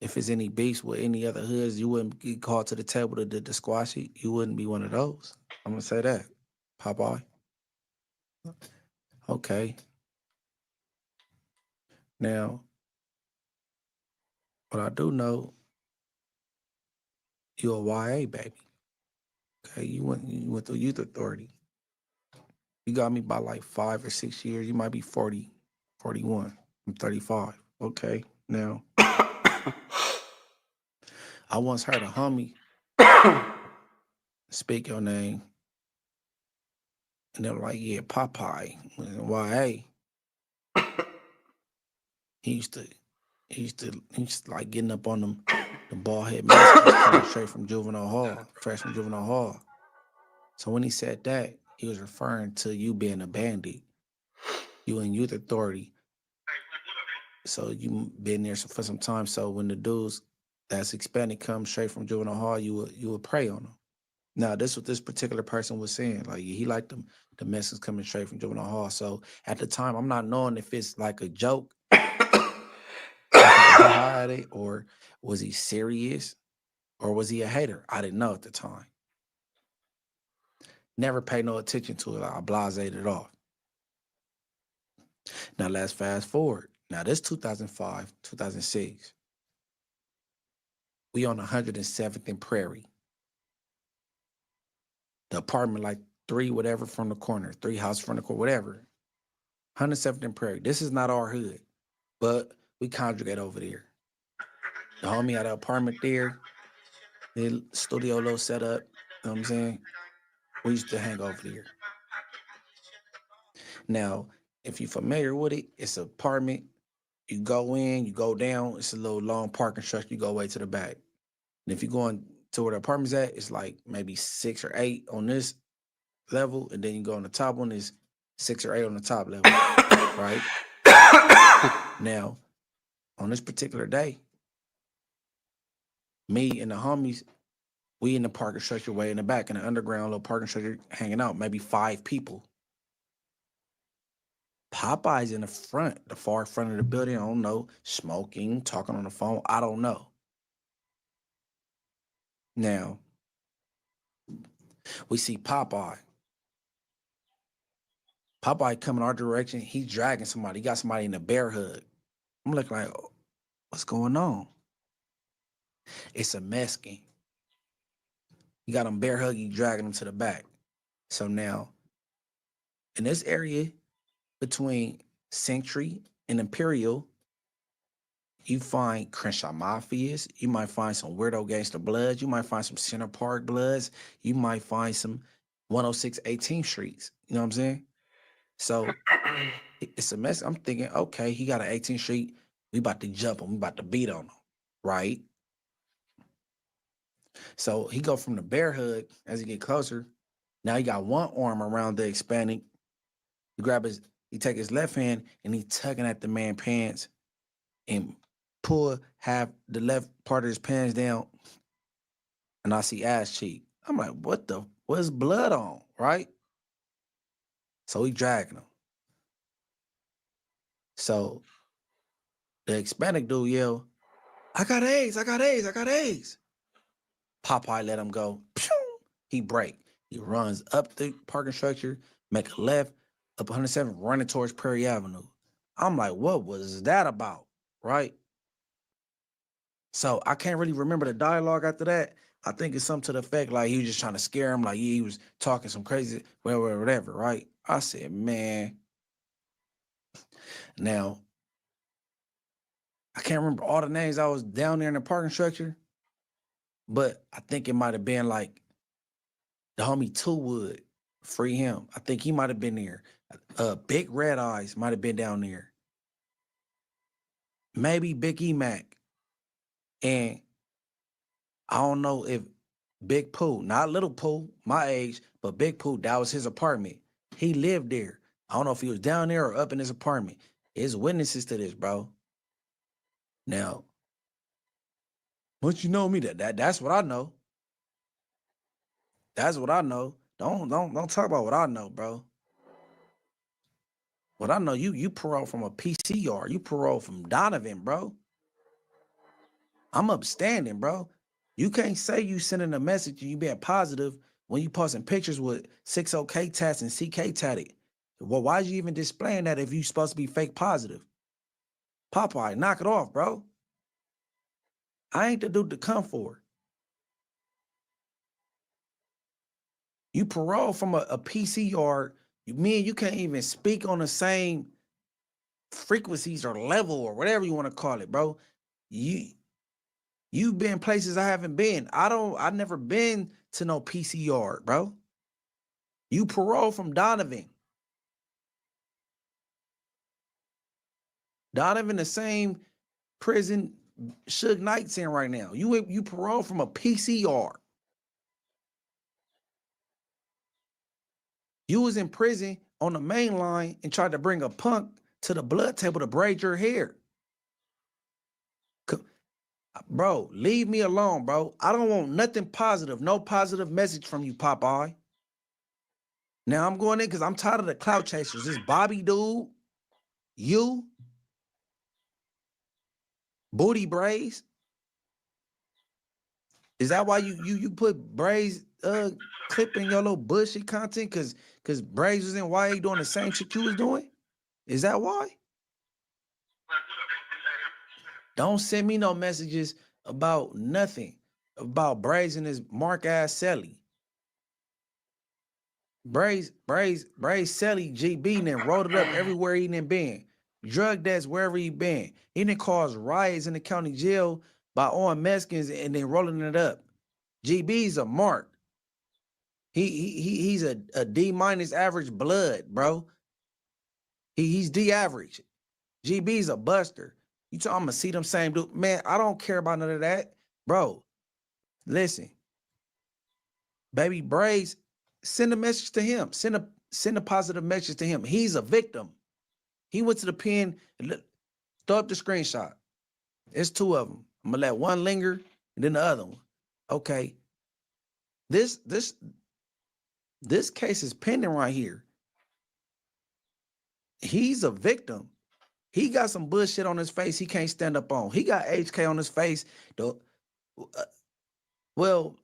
If it's any beefs with any other hoods, you wouldn't get called to the table to squash it. You wouldn't be one of those. I'm gonna say that. Popeye. Okay. Now, what I do know, you a YA baby. Okay, you went through youth authority. You got me by like 5 or 6 years. You might be 40, 41. I'm 35. Okay. Now, I once heard a homie speak your name, and they were like, yeah, Popeye, YA. He used to like getting up on them, the bald head Mexicans coming straight from juvenile hall, fresh from juvenile hall. So when he said that, he was referring to you being a bandit. You in youth authority. So you been there for some time. So when the dudes that's Hispanic come straight from juvenile hall, you would prey on them. Now, this is what this particular person was saying. Like, he liked them, the Mexicans coming straight from juvenile hall. So at the time, I'm not knowing if it's like a joke, at it, or was he serious, or was he a hater? I didn't know at the time. Never paid no attention to it. I blased it off. Now let's fast forward. Now this 2005, 2006. We on 107th and Prairie. The apartment like 3 whatever from the corner, 3 houses from the corner, whatever. 107th and Prairie. This is not our hood, but we congregate over there. The homie had an apartment there. The studio little setup. You know what I'm saying? We used to hang over there. Now, if you're familiar with it, it's an apartment. You go in, you go down. It's a little long parking structure. You go way to the back. And if you're going to where the apartment's at, it's like maybe 6 or 8 on this level. And then you go on the top one, is 6 or 8 on the top level, right? Now, on this particular day, me and the homies, we in the parking structure way in the back, in the underground little parking structure, hanging out, maybe 5 people. Popeye's in the front, the far front of the building. I don't know, smoking, talking on the phone. I don't know. Now, we see Popeye. Popeye coming our direction. He's dragging somebody. He got somebody in a bear hug. I'm looking like, oh, what's going on? It's a Mexican. He got him bear huggy, dragging him to the back. So now, in this area between Century and Imperial, you find Crenshaw Mafias. You might find some Weirdo Gangster Bloods. You might find some Center Park Bloods. You might find some 106 18th Streets. You know what I'm saying? So it's a mess. I'm thinking, okay, he got an 18th Street. We about to jump him. We about to beat on him, right? So he go from the bear hug as he get closer. Now he got one arm around the Hispanic. He take his left hand and he tugging at the man's pants and pull half the left part of his pants down. And I see ass cheek. I'm like, what's blood on, right? So he dragging him. So the Hispanic dude yell, I got AIDS, I got AIDS, I got AIDS. Popeye let him go. Pew! He break. He runs up the parking structure, make a left, up 107, running towards Prairie Avenue. I'm like, what was that about, right? So I can't really remember the dialogue after that. I think it's something to the effect like he was just trying to scare him, like he was talking some crazy, whatever, right? I said, man. Now, I can't remember all the names. I was down there in the parking structure, but I think it might have been like the homie Two Wood, free him. I think he might have been there. Big Red Eyes might have been down there. Maybe Big E-Mac. And I don't know if Big Pooh, not Little Pooh, my age, but Big Pooh, that was his apartment. He lived there. I don't know if he was down there or up in his apartment. There's witnesses to this, bro. Now, once you know me, that's what I know. That's what I know. Don't talk about what I know, bro. What I know, you parole from a PCR. You parole from Donovan, bro. I'm upstanding, bro. You can't say you sending a message and you being positive when you posting pictures with 60K tats and CK tatted. Well, why you even displaying that if you supposed to be fake positive? Popeye, knock it off, bro. I ain't the dude to come for. You parole from a PCR. Me and you can't even speak on the same frequencies or level or whatever you want to call it, bro. You've been places I haven't been. I've never been to no PCR, bro. You parole from Donovan. Donovan, the same prison Suge Knight's in right now. You parole from a PCR. You was in prison on the main line and tried to bring a punk to the blood table to braid your hair. Bro, leave me alone, bro. I don't want nothing positive, no positive message from you, Popeye. Now I'm going in because I'm tired of the clout chasers. This Bobby dude, you, booty braids. Is that why you put braids clip in your little bullshit content? Cause braids was in, why you doing the same shit you was doing? Is that why? Don't send me no messages about nothing. About Braze and his mark ass Selly. Braze Selly GB and then wrote it up everywhere he done been. Drug debts wherever he been. He done caused riots in the county jail by on Mexicans and then rolling it up. GB's a mark. He's a D minus average blood, bro. He's D average. GB's a buster. You talking I'm gonna see them same dude. Man, I don't care about none of that. Bro, listen. Baby Braze, send a message to him. Send a positive message to him. He's a victim. He went to the pen. Throw up the screenshot. It's two of them. I'm gonna let one linger and then the other one. Okay. This case is pending right here. He's a victim. He got some bullshit on his face he can't stand up on. He got HK on his face. Well,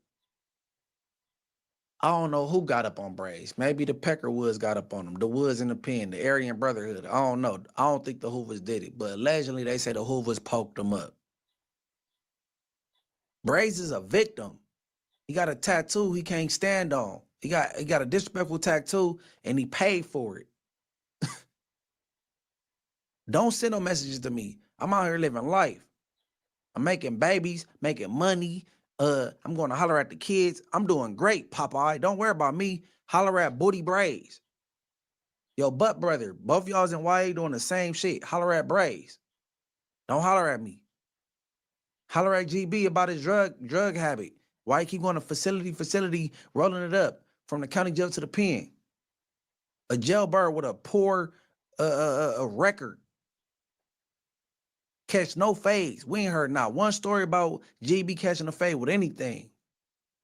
I don't know who got up on Braze. Maybe the Peckerwoods got up on him. The Woods in the pen, the Aryan Brotherhood. I don't know. I don't think the Hoovers did it, but allegedly they say the Hoovers poked him up. Braze is a victim. He got a tattoo he can't stand on. He got a disrespectful tattoo and he paid for it. Don't send no messages to me. I'm out here living life. I'm making babies, making money. I'm going to holler at the kids. I'm doing great, Popeye. Don't worry about me. Holler at Booty Braze. Yo, butt brother. Both y'all's in YA doing the same shit. Holler at Braze. Don't holler at me. Holler at GB about his drug habit. Why he keep going to facility, rolling it up from the county jail to the pen? A jailbird with a poor record. Catch no fades. We ain't heard not one story about GB catching a fade with anything.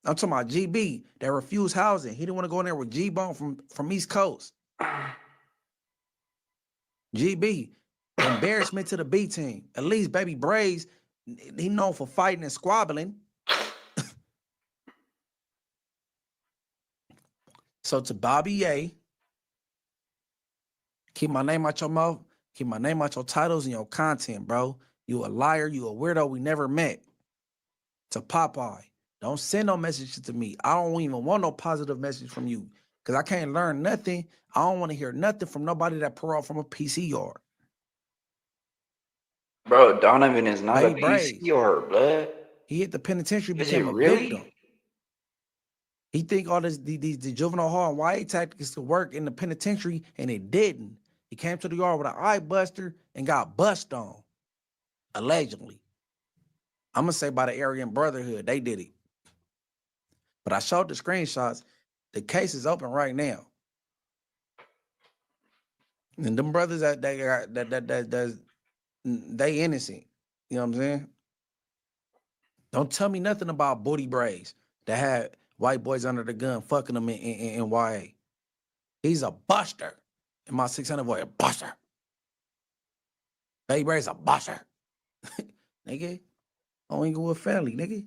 I'm talking about GB that refused housing. He didn't want to go in there with G-Bone from East Coast. GB, embarrassment to the B team. At least Baby Braze, he known for fighting and squabbling. So to Bobby A, keep my name out your mouth. Keep my name out your titles and your content, bro. You a liar. You a weirdo. We never met. To Popeye, don't send no messages to me. I don't even want no positive message from you because I can't learn nothing. I don't want to hear nothing from nobody that paroled from a PC yard. Bro, Donovan is not Baby a PC yard, blood. He hit the penitentiary, Is became it a really? victim. He think all this the juvenile hall and YA tactics could work in the penitentiary, and it didn't. He came to the yard with an eye buster and got bust on, allegedly. I'm gonna say by the Aryan Brotherhood, they did it. But I showed the screenshots. The case is open right now, and them brothers that they innocent. You know what I'm saying? Don't tell me nothing about Booty Braze that had white boys under the gun fucking them in YA. He's a buster. In my 600 boy, a buster. Baby Braze a buster. Nigga, I don't even go with family, nigga.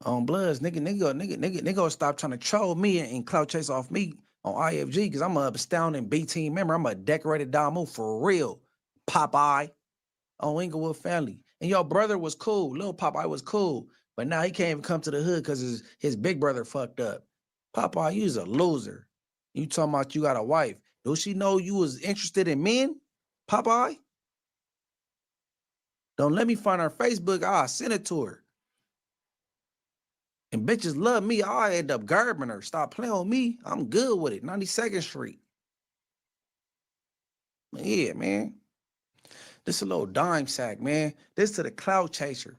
On Bloods, nigga gonna stop trying to troll me and clout chase off me on IFG because I'm a astounding B team member. I'm a decorated Damu for real. Popeye on Inglewood family. And your brother was cool. Little Popeye was cool. But now he can't even come to the hood because his big brother fucked up. Popeye, you's a loser. You talking about you got a wife. Does she know you was interested in men? Popeye? Don't let me find her Facebook. I'll send it to her. And bitches love me. I'll end up garbing her. Stop playing with me. I'm good with it. 92nd Street. Yeah, man. This a little dime sack, man. This to the clout chaser.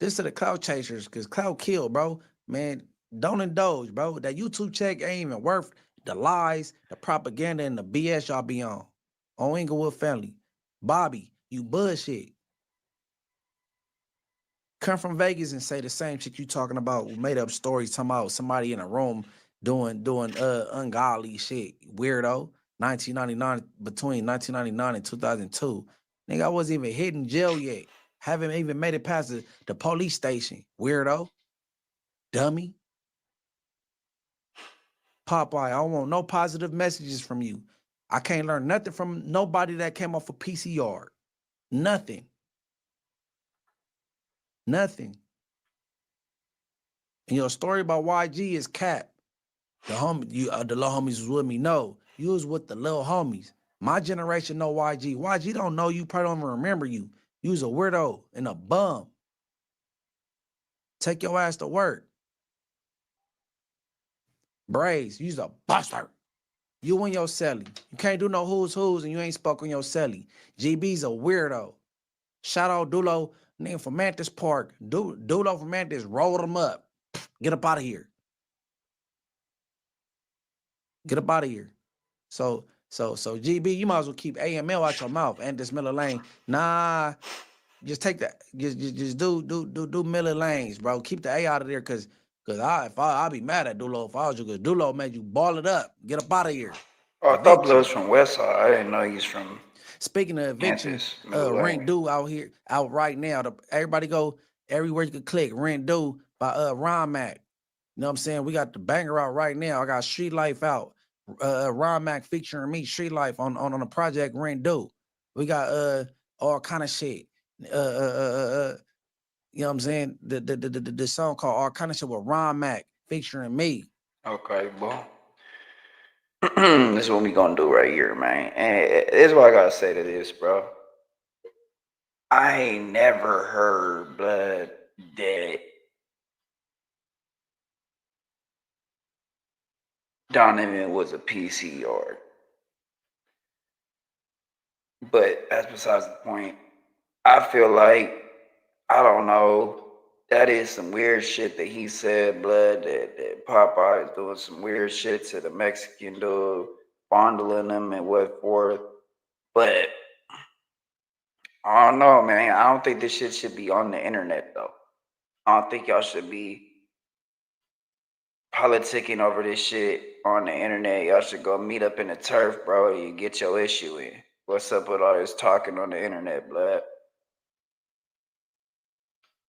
This to the clout chasers, because clout kill, bro. Man, don't indulge, bro. That YouTube check ain't even worth the lies, the propaganda, and the BS y'all be on Inglewood family. Bobby, you bullshit. Come from Vegas and say the same shit you talking about. Made up stories talking about somebody in a room doing ungodly shit. Weirdo. 1999, between 1999 and 2002. Nigga, I wasn't even hitting jail yet. Haven't even made it past the police station. Weirdo. Dummy. Popeye, I don't want no positive messages from you. I can't learn nothing from nobody that came off a PC yard. Nothing. Nothing. And your story about YG is cap. The little homies was with me. No, you was with the little homies. My generation know YG. YG don't know you, probably don't even remember you. You was a weirdo and a bum. Take your ass to work. Braves, you's a buster. You and your celly. You can't do no who's and you ain't spoke on your celly. GB's a weirdo. Shout out Dulo, nigga from Mantis Park. Dulo from Mantis rolled him up. Get up out of here. Get up out of here. So GB, you might as well keep AML out your mouth and this Miller Lane. Nah, just take that. Just do Miller Lanes, bro. Keep the A out of there, cause I'll be mad at Dulo if I was you, cause Dulo made you ball it up. Get up out of here. Oh, I thought Blood was from Westside. I didn't know he's from. Speaking of eviction, Rent Due out right now. Everybody go everywhere you can click. Rent Due by Ron Mac. You know what I'm saying? We got the banger out right now. I got Street Life out. Ron Mac featuring me, Street Life on the project Rent Due. We got all kind of shit. You know what I'm saying? The song called All Kind of Shit with Ron Mac featuring me. Okay, boy. This is what we gonna do right here, man. And this is what I gotta say to this, bro. I ain't never heard Blood that Donovan was a PC yard. But that's besides the point. I feel like, I don't know, that is some weird shit that he said, Blood, that Popeye is doing some weird shit to the Mexican dude, fondling them and what forth. But I don't know, man. I don't think this shit should be on the internet, though. I don't think y'all should be politicking over this shit on the internet. Y'all should go meet up in the turf, bro, and get your issue in. What's up with all this talking on the internet, Blood?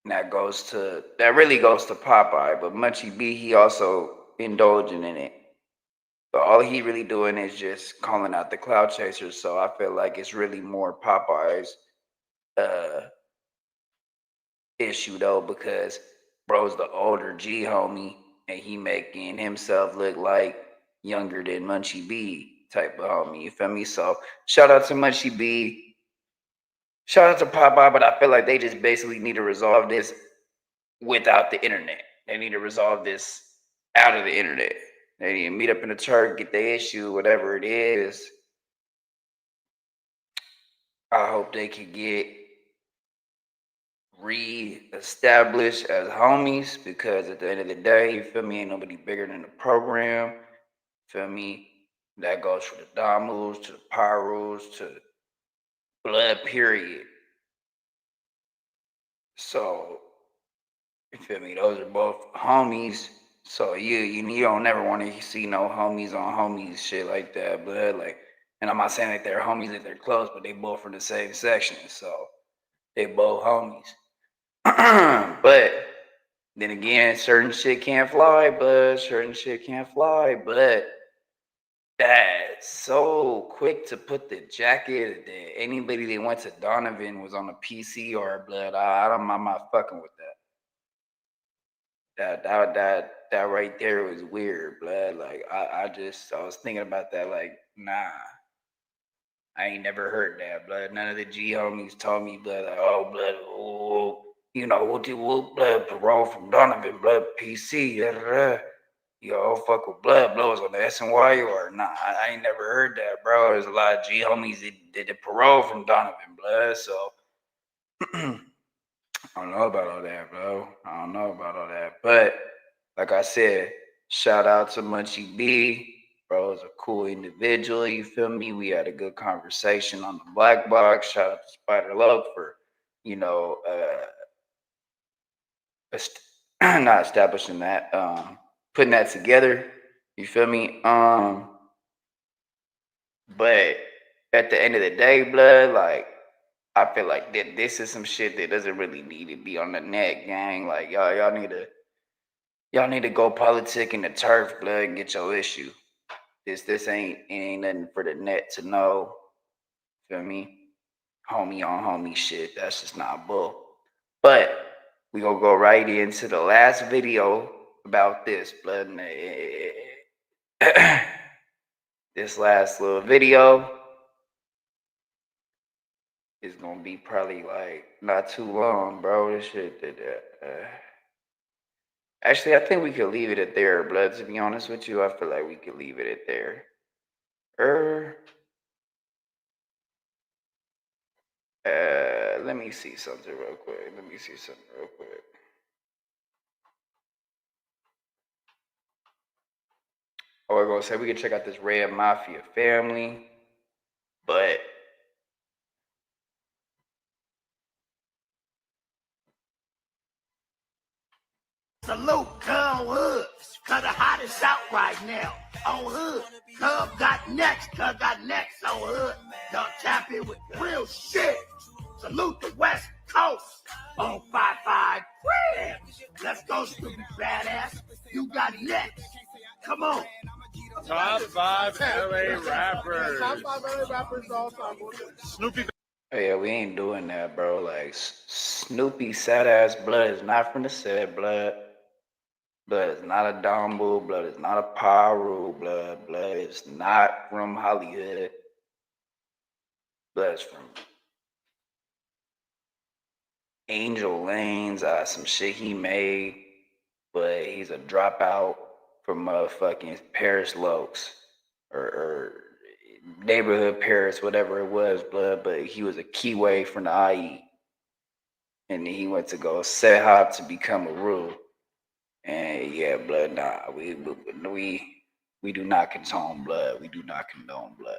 And that really goes to Popeye, but Munchie B, he also indulging in it. But all he really doing is just calling out the clout chasers. So I feel like it's really more Popeye's issue though, because bro's the older G homie and he making himself look like younger than Munchie B type of homie. You feel me? So shout out to Munchie B. Shout out to Popeye, but I feel like they just basically need to resolve this without the internet. They need to resolve this out of the internet. They need to meet up in the church, get the issue, whatever it is. I hope they can get re-established as homies, because at the end of the day, you feel me, ain't nobody bigger than the program. Feel me? That goes from the Damus to the Pyrus to Blood, period. So, you feel me? Those are both homies. So you don't never want to see no homies on homies shit like that. But like, and I'm not saying that they're homies, that they're close, but they both from the same section. So they both homies. But then again, certain shit can't fly, but certain shit can't fly. But that's so quick to put the jacket that anybody that went to Donovan was on a PC or Blood. I'm not fucking with that. That right there was weird, Blood. Like I was thinking about that. Like, nah, I ain't never heard that, Blood. None of the G homies told me, Blood. Like, oh, Blood, oh, you know what you Blood parole from Donovan, Blood PC. Yo, fuck with Blood blows on the SNY or nah. I ain't never heard that, bro. There's a lot of G homies that did the parole from Donovan, Blood. So I don't know about all that, bro. I don't know about all that. But like I said, shout out to Munchie B. Bro is a cool individual. You feel me? We had a good conversation on the Black Box. Shout out to Spider Love for, you know, not establishing that, putting that together. You feel me? But at the end of the day, Blood, like, I feel like that this is some shit that doesn't really need to be on the net, gang. Like y'all need to go politic in the turf, Blood, and get your issue. This ain't nothing for the net to know. Feel me? homie on homie shit. That's just not bull. But we gonna go right into the last video about this, blood. This last little video is gonna be probably like not too long, bro. This shit did that. Actually, I think we could leave it at there, blood. To be honest with you, I feel like we could leave it at there. Let me see something real quick. Oh, we're gonna say we can check out this Red Mafia family, but Salute Cub Hood, cause the hottest out right now. On Hood, Cub got next on Hood. Y'all tap in with real shit. Salute the West Coast on 5-5. Let's go, stupid badass. You got next. Come on. Top 5 LA rappers. Top 5 LA rappers all time. Snoopy. oh yeah, we ain't doing that, bro. Like Snoopy sad ass blood is not from the set, blood. Blood is not a Dombo, blood is not a Paru, blood is not from Hollywood. Blood is from Angel Lanes, some shit he made, but he's a dropout from motherfucking Paris Lokes or neighborhood Paris, whatever it was, blood. But he was a keyway from the IE, and then he went to go set hop to become a rule. And yeah, blood, nah, we do not condone blood. We do not condone blood.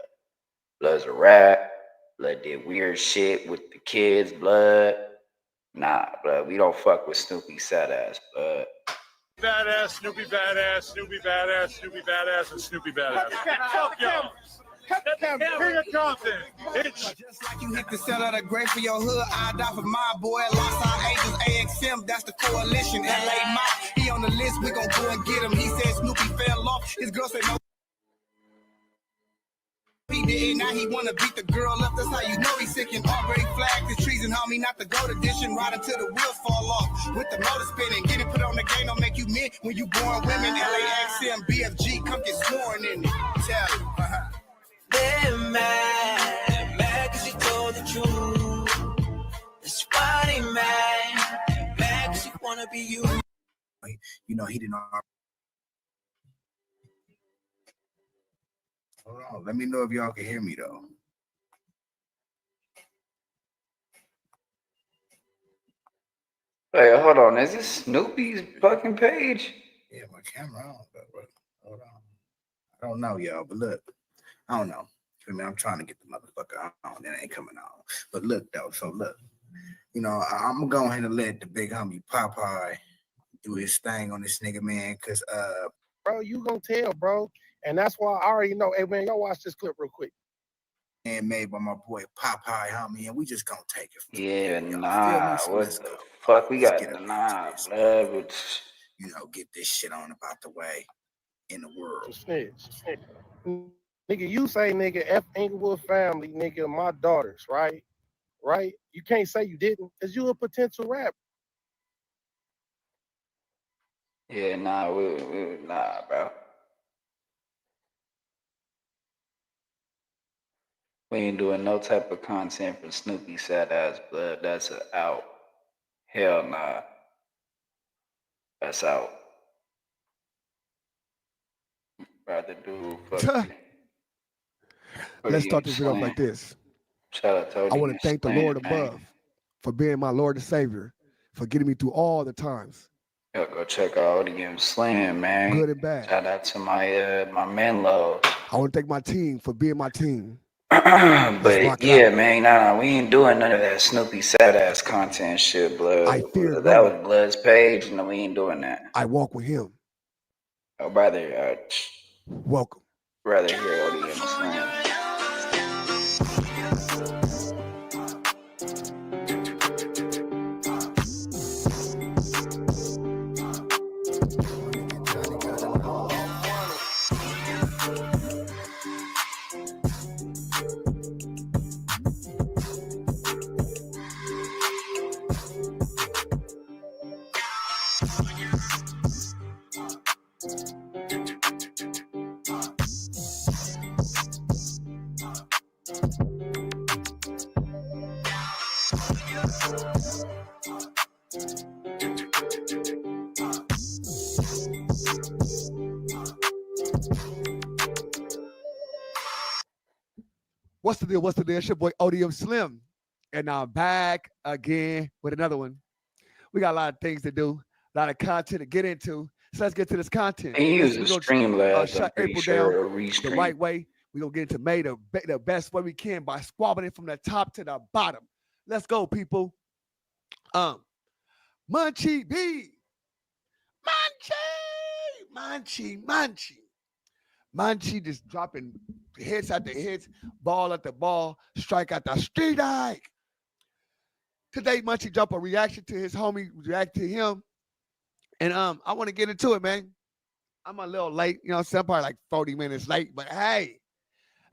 Blood's a rat. Blood did weird shit with the kids, blood. Nah, blood, we don't fuck with Snoopy sad ass, blood. Badass, Snoopy badass, Snoopy badass, Snoopy badass, and Snoopy badass. Fuck y'all. Here it comes in. Just like you hit the cell of the grave for your hood, I die for my boy. Lost our agents, AXM, that's the coalition. LA Mike, he on the list, we gon' go and get him. He said Snoopy fell off, his girl said no. He did, now he wanna beat the girl up. That's how you know he's sick and already flagged the treason, homie, not the goat edition. Ride until the wheels fall off. With the motor spinning, getting put on the game don't make you men when you born women. LAXM, BFG, come get sworn in it. Tell you. They're mad cause you told the truth. That's why they mad cause you wanna be you. You know, he didn't. Hold on, let me know if y'all can hear me though. Hey, hold on, is this Snoopy's fucking page? Yeah, my camera on, but hold on. I don't know, y'all, but look, I don't know. I mean, I'm trying to get the motherfucker on. It ain't coming on. But look, though, so look. You know, I'm going to go ahead and let the big homie Popeye do his thing on this nigga, man, because, Bro, you gonna tell, bro. And that's why I already know. Hey, man, y'all watch this clip real quick. and made by my boy Popeye, homie, and we just gonna take it from Yeah, there, nah, so what let's the go. fuck? We Let's got, get up nah, into this, blood. you know, get this shit on about the way in the world. Snitch. Nigga, you say, nigga, F Inglewood family, nigga, my daughters, right? Right? You can't say you didn't, because you a potential rapper. Yeah, nah, nah, bro. We ain't doing no type of content from Snoopy sad ass blood. That's a out. Hell nah. That's out. Rather do fucking. Let's start this video off like this. Shout out to I want to thank the Lord man. above for being my Lord and Savior, for getting me through all the times. Yo, go check out ODM Slam, man. Good and bad. Shout out to my my Menlo. I want to thank my team for being my team. But yeah, man, nah, we ain't doing none of that Snoopy sad ass content shit, blood. I fear that God. was Blood's page, no, we ain't doing that. I walk with him. I'd rather welcome. Rather hear ODM Slam. What's the deal? What's the deal? It's your boy ODM Slim. And I'm back again with another one. We got a lot of things to do, a lot of content to get into. So let's get to this content. And he Let's, used a Streamlabs, I'm pretty April sure, down or the Restream. right way. We're going to get into May the best way we can by squabbling it from the top to the bottom. Let's go, people. Munchie B. Munchie just dropping hits after hits, ball at the ball, strike at the strike. Today, Munchie dropped a reaction to his homie, react to him. And I want to get into it, man. I'm a little late, you know what I'm saying? I'm probably like 40 minutes late, but hey,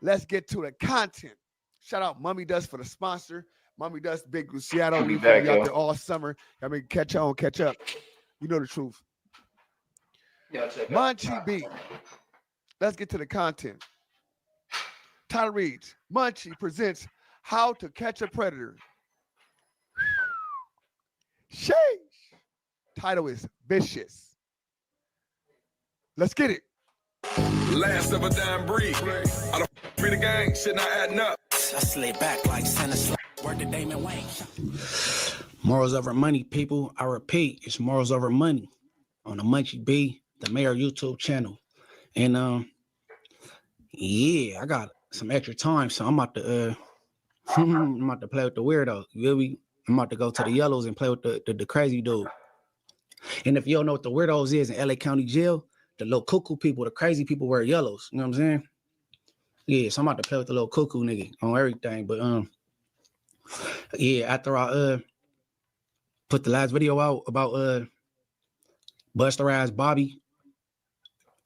let's get to the content. Shout out Mummy Dust for the sponsor. Mummy Dust, big Seattle. We've been out there all summer. I mean, catch up. You know the truth. Munchie B. Let's get to the content. Title reads, Munchie presents How to Catch a Predator. Sheesh. Title is Vicious. Let's get it. Last of a dime breed. I don't free the gang, shit not adding up. I slay back like Santa Word to Damon Wayne. Morals over money, people. I repeat, it's morals over money on the Munchie B, the Mayor YouTube channel. And yeah, I got some extra time, so I'm about to I'm about to play with the weirdo. You feel me? I'm about to go to the yellows and play with the crazy dude. And if you don't know what the weirdos is in LA County Jail, the little cuckoo people, the crazy people wear yellows. You know what I'm saying? Yeah, so I'm about to play with the little cuckoo nigga on everything. But yeah, after I put the last video out about Buster Ass Bobby,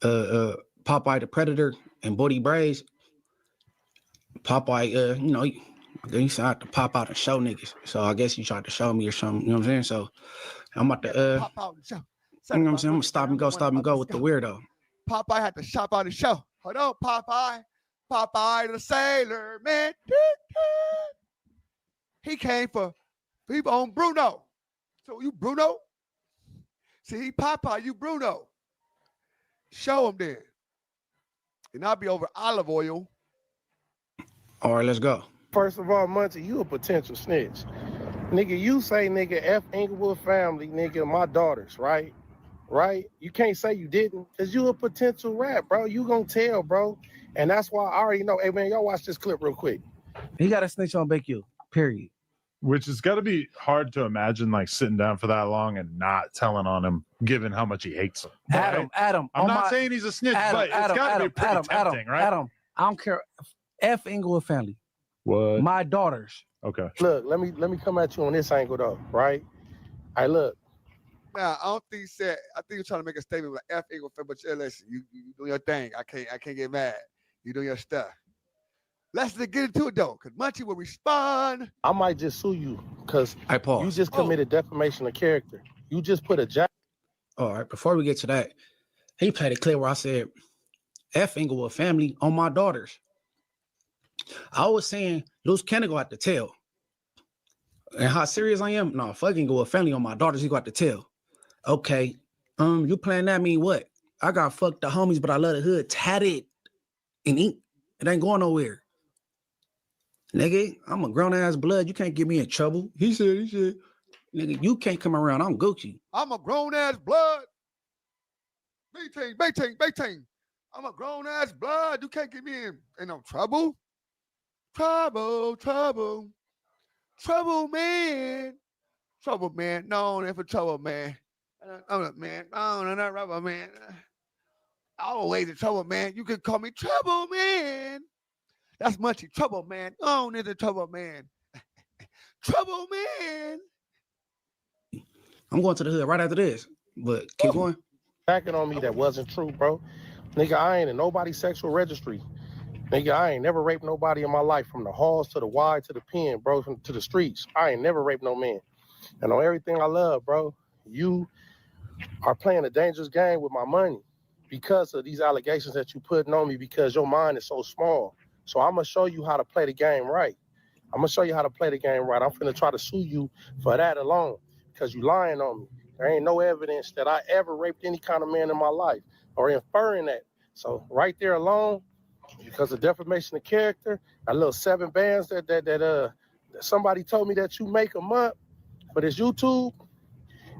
Popeye the Predator, and Buddy Braze, Popeye, you know, he tried to pop out and show niggas. So I guess he tried to show me or something. You know what I'm saying? So I'm about to pop out and show. You know what I'm saying? I'm gonna stop and go with the weirdo. Popeye had to shop out the show. Hold on, Popeye. Popeye the sailor, man. He came for people on Bruno. So you Bruno? See, he Popeye, you Bruno. Show him then. And I'll be over olive oil. All right, let's go. First of all, Munchie, you a potential snitch. Nigga, you say, nigga, F Inglewood family, nigga, my daughters, right? Right? You can't say you didn't, because you a potential rat, bro. You gonna tell, bro. And that's why I already know. Hey, man, y'all watch this clip real quick. He got a snitch on Big U, period. Which has got to be hard to imagine, like sitting down for that long and not telling on him, given how much he hates him. Adam. I'm not saying he's a snitch, but it's got to be pretty tempting, right? Adam, I don't care. F Inglewood family. What? My daughters. Okay. Look, let me come at you on this angle though, right? All right, look. Now, I don't think he said, I think you're trying to make a statement like F Inglewood family, but listen, you do your thing. I can't get mad. You do your stuff. Let's get into it though, because Munchie will respond. I might just sue you because you just committed defamation of character. You just put a jack. All right, before we get to that, he played it clear where I said, F Inglewood family on my daughters. I was saying, Luce Cannon go out to tell. And how serious I am? No, fuck Inglewood family on my daughters, he go out to tell. Okay, you playing that mean what? I got fucked the homies, but I love the hood tatted in ink. It ain't going nowhere. Nigga, I'm a grown-ass blood. You can't get me in trouble. He said. Nigga, you can't come around. I'm Gucci. I'm a grown-ass blood. Bang. I'm a grown-ass blood. You can't get me in no trouble. Trouble, man. Trouble, man. No, never trouble, man. I'm a man. No, not rubber, man. Always in trouble, man. You can call me Trouble, man. That's Munchie. Trouble, man. Oh, there's a trouble, man. Trouble, man. I'm going to the hood right after this, but keep going. Backing on me that wasn't true, bro. Nigga, I ain't in nobody's sexual registry. Nigga, I ain't never raped nobody in my life, from the halls to the Y to the pen, bro, to the streets. I ain't never raped no man. And on everything I love, bro, you are playing a dangerous game with my money because of these allegations that you putting on me, because your mind is so small. So I'm going to show you how to play the game right. I'm going to show you how to play the game right. I'm finna try to sue you for that alone, because you lying on me. There ain't no evidence that I ever raped any kind of man in my life or inferring that. So right there alone, because of defamation of character, a little 7 bands that somebody told me that you make a month for this YouTube,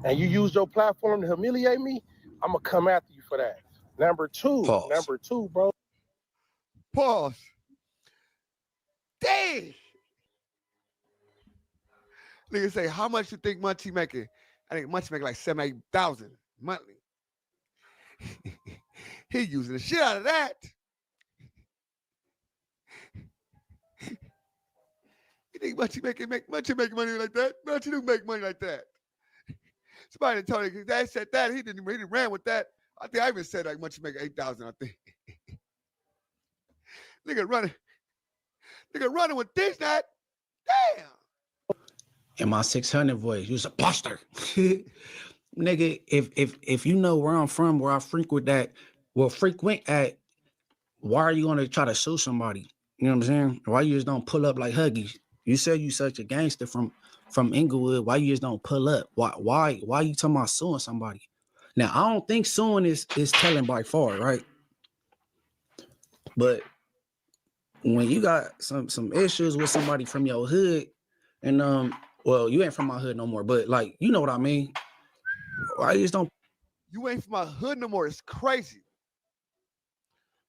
and you use your platform to humiliate me, I'm gonna come after you for that. Number two, bro. Pause. Dang. Nigga say, how much you think Munchie making? I think Munchie making like 7,000-8,000 monthly. He using the shit out of that. You think Munchie make money like that? Munchie don't make money like that. Somebody told me that said that he didn't ran with that. I think I even said like Munchie make 8,000. I think. Nigga running with this that. Damn. In my 600 voice, you was a buster. Nigga, if you know where I'm from, where I frequent at, why are you gonna try to sue somebody? You know what I'm saying? Why you just don't pull up like Huggies? You said you such a gangster from Inglewood. Why you just don't pull up? Why you talking about suing somebody? Now I don't think suing is telling by far, right? But when you got some issues with somebody from your hood, and well, you ain't from my hood no more, but like you know what I mean. Why you just don't? You ain't from my hood no more. It's crazy.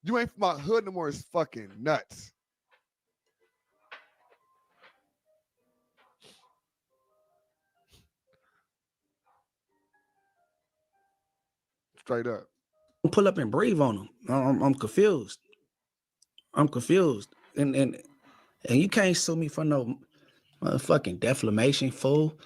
You ain't from my hood no more. It's fucking nuts. Straight up. Pull up and breathe on them. I'm confused. And you can't sue me for no motherfucking defamation, fool.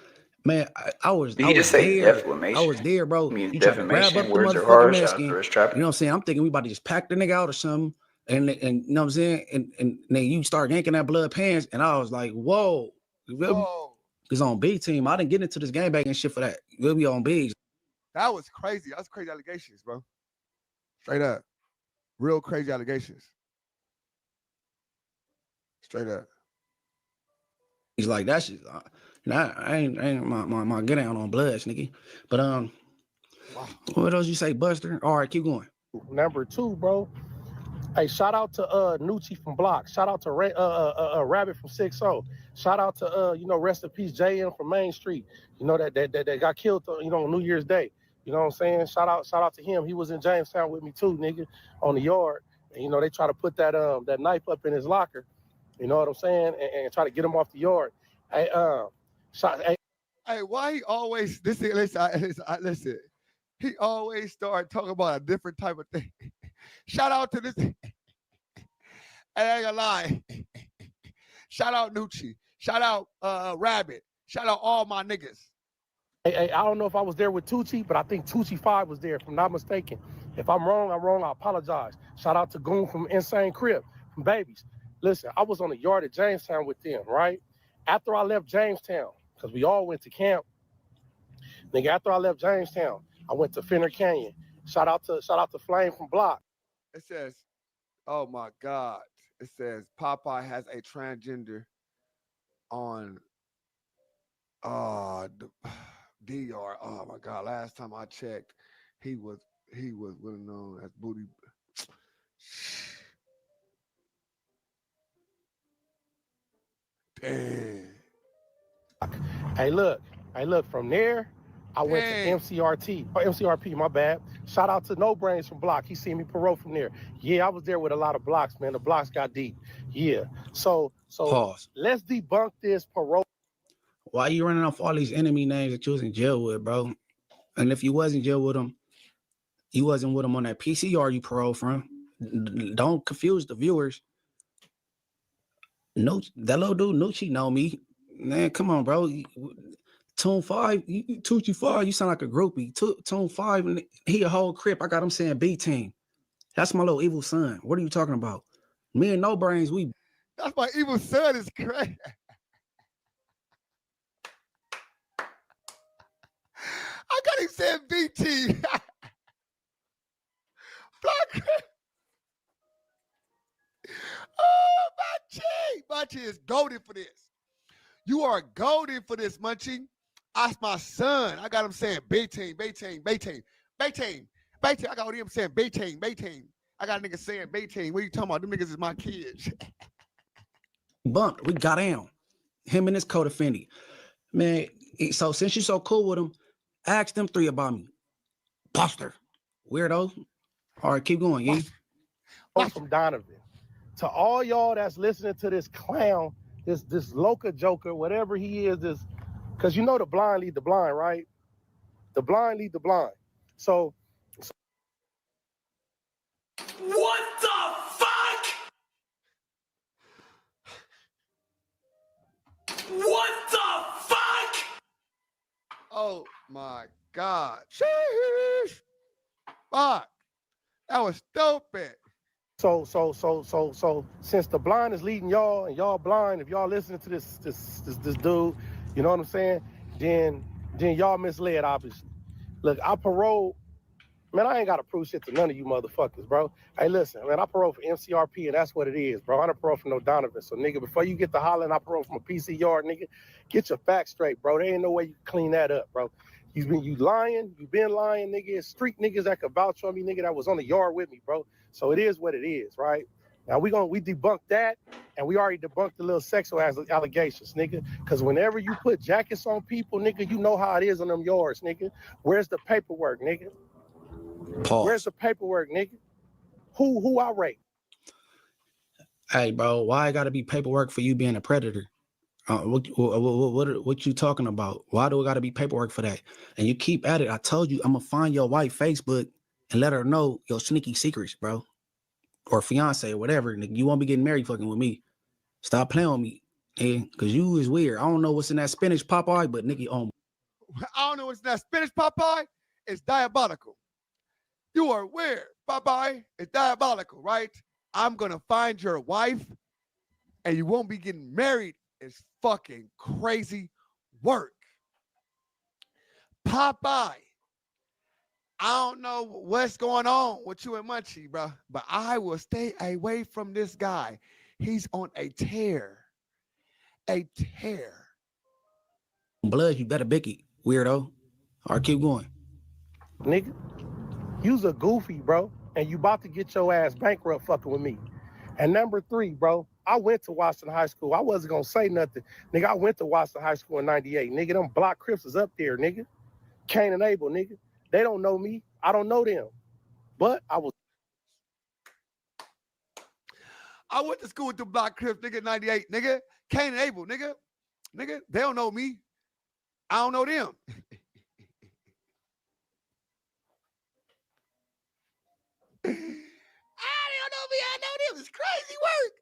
Man, I was there. Defamation? I was there, bro. I mean, you try to grab up the motherfucking Mexican. You know what I'm saying? I'm thinking we about to just pack the nigga out or something. And you know what I'm saying? And then you start yanking that blood pants. And I was like, whoa. Because on B team, I didn't get into this game banging shit for that. We'll be on B's. That was crazy. That was crazy allegations, bro. Straight up. Real crazy allegations. Straight up. He's like, that shit. I ain't my get down on bloods, nigga. But wow. What else you say, Buster? All right, keep going. Number 2, bro. Hey, shout out to Nucci from Block. Shout out to Rabbit from 6-0. Shout out to rest in peace JM from Main Street. You know that got killed on New Year's Day. You know what I'm saying? Shout out to him. He was in Jamestown with me too, nigga, on the yard. And they try to put that knife up in his locker. You know what I'm saying? And try to get him off the yard. Hey, Hey, why he always listen? He always start talking about a different type of thing. Shout out to this. I ain't gonna lie. Shout out Nucci. Shout out Rabbit. Shout out all my niggas. Hey, I don't know if I was there with Tucci, but I think Tucci 5 was there, if I'm not mistaken. If I'm wrong, I'm wrong. I apologize. Shout out to Goon from Insane Crib, from Babies. Listen, I was on the yard at Jamestown with them, right? After I left Jamestown, because we all went to camp. Nigga, after I left Jamestown, I went to Fenner Canyon. Shout out to Flame from Block. It says, oh my God. It says Popeye has a transgender on DR. Oh my God. Last time I checked, he was well known as Booty. Damn. Hey, look, from there, I went to MCRP, my bad. Shout out to No Brains from Block. He seen me parole from there. Yeah, I was there with a lot of blocks, man. The blocks got deep. Yeah. So Pause. Let's debunk this parole. Why you running off all these enemy names that you was in jail with, bro? And if you was in jail with them, you wasn't with them on that PCR you parole from. Don't confuse the viewers. No, that little dude, Nucci, know me. Man, come on, bro. Tune 5, Tucci 5, you sound like a groupie. Tune 5, and he a whole crip. I got him saying B team. That's my little evil son. What are you talking about? Me and No Brains, we. That's my evil son is crazy. I got him saying B team. Black. Oh, Munchie is goaded for this. You are goaded for this, Munchie. That's my son. I got him saying B team, B team, B team, B team, B team. I got him saying B team, B team, I got niggas saying B-Team. What you talking about? Them niggas is my kids. Bumped. We got down. Him and his co-defendant. Man, so since you so cool with him, ask them three about me. Buster. Weirdo. All right, keep going, yeah. I'm from Donovan. To all y'all that's listening to this clown, this loca joker, whatever he is, this, because you know the blind lead the blind, right? The blind lead the blind. So What the fuck? What the fuck? Oh my God. Sheesh. Fuck. That was stupid. So, since the blind is leading y'all and y'all blind, if y'all listening to this dude, you know what I'm saying? Then y'all misled, obviously. Look, I paroled. Man, I ain't got to prove shit to none of you motherfuckers, bro. Hey, listen, man, I paroled for MCRP, and that's what it is, bro. I don't parole for no Donovan. So, nigga, before you get to hollering, I parole from a PC yard, nigga. Get your facts straight, bro. There ain't no way you can clean that up, bro. You lying, you been lying, nigga. It's street niggas that could vouch for me, nigga, that was on the yard with me, bro. So it is what it is, right? Now we debunked that, and we already debunked the little sexual allegations, nigga. Because whenever you put jackets on people, nigga, you know how it is on them yards, nigga. Where's the paperwork, nigga? Pause. Where's the paperwork, nigga? Who I rape? Hey, bro, why I gotta be paperwork for you being a predator? What you talking about? Why do I gotta be paperwork for that? And you keep at it. I told you I'm gonna find your wife Facebook and let her know your sneaky secrets, bro. Or fiance or whatever. Nigga, you won't be getting married fucking with me. Stop playing with me, nigga, because you is weird. I don't know what's in that spinach Popeye, but nigga, I don't know what's in that spinach Popeye. It's diabolical. You are weird, Popeye. It's diabolical, right? I'm gonna find your wife, and you won't be getting married. It's fucking crazy work. Popeye. I don't know what's going on with you and Munchie, bro, but I will stay away from this guy. He's on a tear. A tear. blood, you better bicky, weirdo. All right, keep going. Nigga, you's a goofy, bro, and you about to get your ass bankrupt fucking with me. And number 3, bro, I went to Washington High School. I wasn't gonna say nothing. Nigga, I went to Washington High School in 98. Nigga, them block Crips is up there, nigga. Cain and Abel, nigga. They don't know me. I don't know them. But I went to school with the block Crips, nigga, 98, nigga. Cain and Abel, nigga. Nigga, they don't know me. I don't know them. They don't know me. I know them. It's crazy work.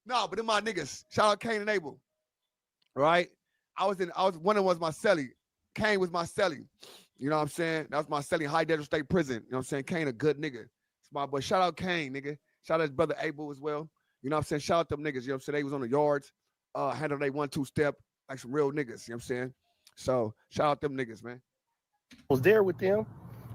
No, but them my niggas. Shout out Cain and Abel. Right? One of them was my celly. Cain was my celly. You know what I'm saying? That was my celly, High Desert State Prison. You know what I'm saying? Cain a good nigga. It's my boy. Shout out Cain, nigga. Shout out his brother Abel as well. You know what I'm saying? Shout out them niggas. You know what I'm saying? They was on the yards, handled they 1-2 step like some real niggas. You know what I'm saying? So shout out them niggas, man. was there with them.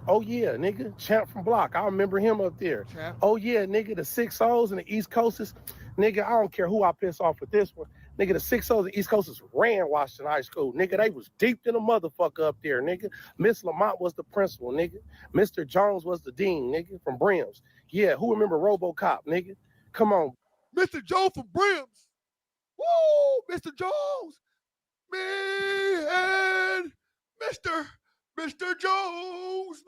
Oh yeah, nigga. Champ from Block. I remember him up there. Champ. Oh yeah, nigga. The 6-0s and the East Coasters. Nigga, I don't care who I piss off with this one. Nigga, the 6-0s and East Coasters ran Washington High School. Nigga, they was deep in the motherfucker up there, nigga. Miss Lamont was the principal, nigga. Mr. Jones was the dean, nigga, from Brims. Yeah, who remember RoboCop, nigga? Come on. Mr. Joe from Brims. Woo, Mr. Jones. Me and Mr. Jones.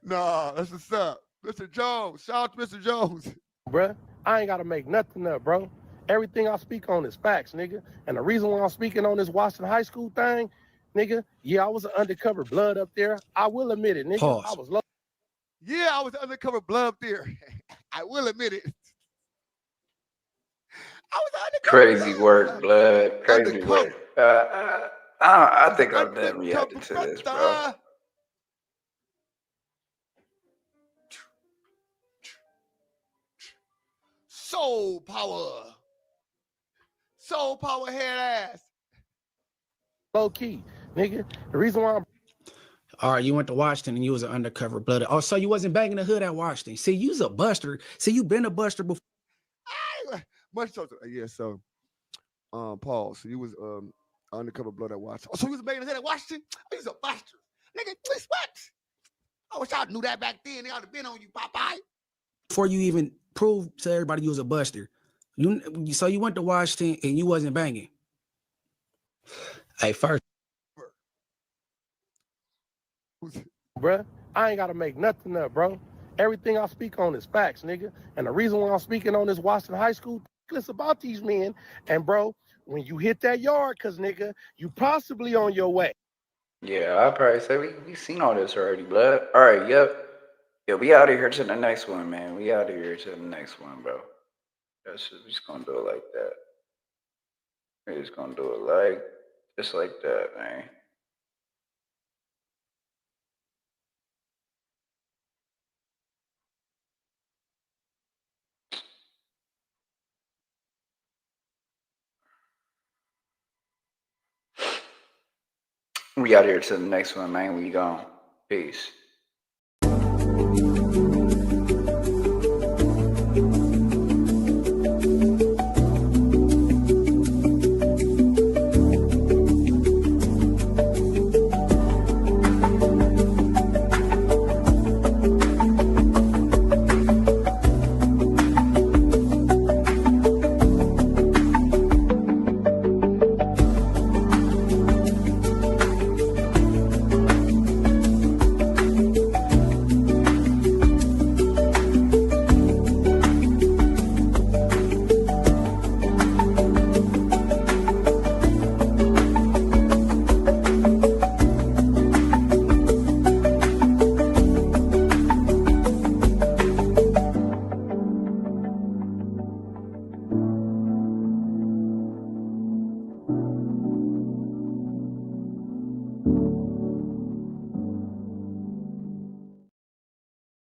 Nah, that's what's up. Mr. Jones. Shout out to Mr. Jones. Bruh, I ain't got to make nothing up, bro. Everything I speak on is facts, nigga. And the reason why I'm speaking on this Washington High School thing, nigga, yeah, I was an undercover blood up there. I will admit it, nigga. Pause. I was low. Yeah, I was undercover blood up there. I will admit it. I was undercover. Crazy work, blood. Crazy work. I think I'm done reacting to this, bro. Soul power head ass. Low key, nigga. The reason why I'm All right, you went to Washington and you was an undercover blood. Oh, so you wasn't banging the hood at Washington. See, you's a buster. See, you been a buster before. Much so, yeah, so Paul, so you was undercover blood at Washington. Oh, so you was banging the head at Washington? Oh, you was a buster. Nigga, what? I wish I knew that back then. They ought to have been on you, Popeye. Before you even prove to everybody you was a buster. So you went to Washington and you wasn't banging. Hey, first. Bruh, I ain't gotta make nothing up, bro. Everything I speak on is facts, nigga. And the reason why I'm speaking on this Washington High School, it's about these men. And bro, when you hit that yard, cause nigga, you possibly on your way. Yeah, I'll probably say we seen all this already, blood. All right, yep. Yeah, we out of here to the next one, man. We out of here to the next one, bro. We just gonna do it like that. We're just gonna do it just like that, man. We out here to the next one, man. We gone. Peace.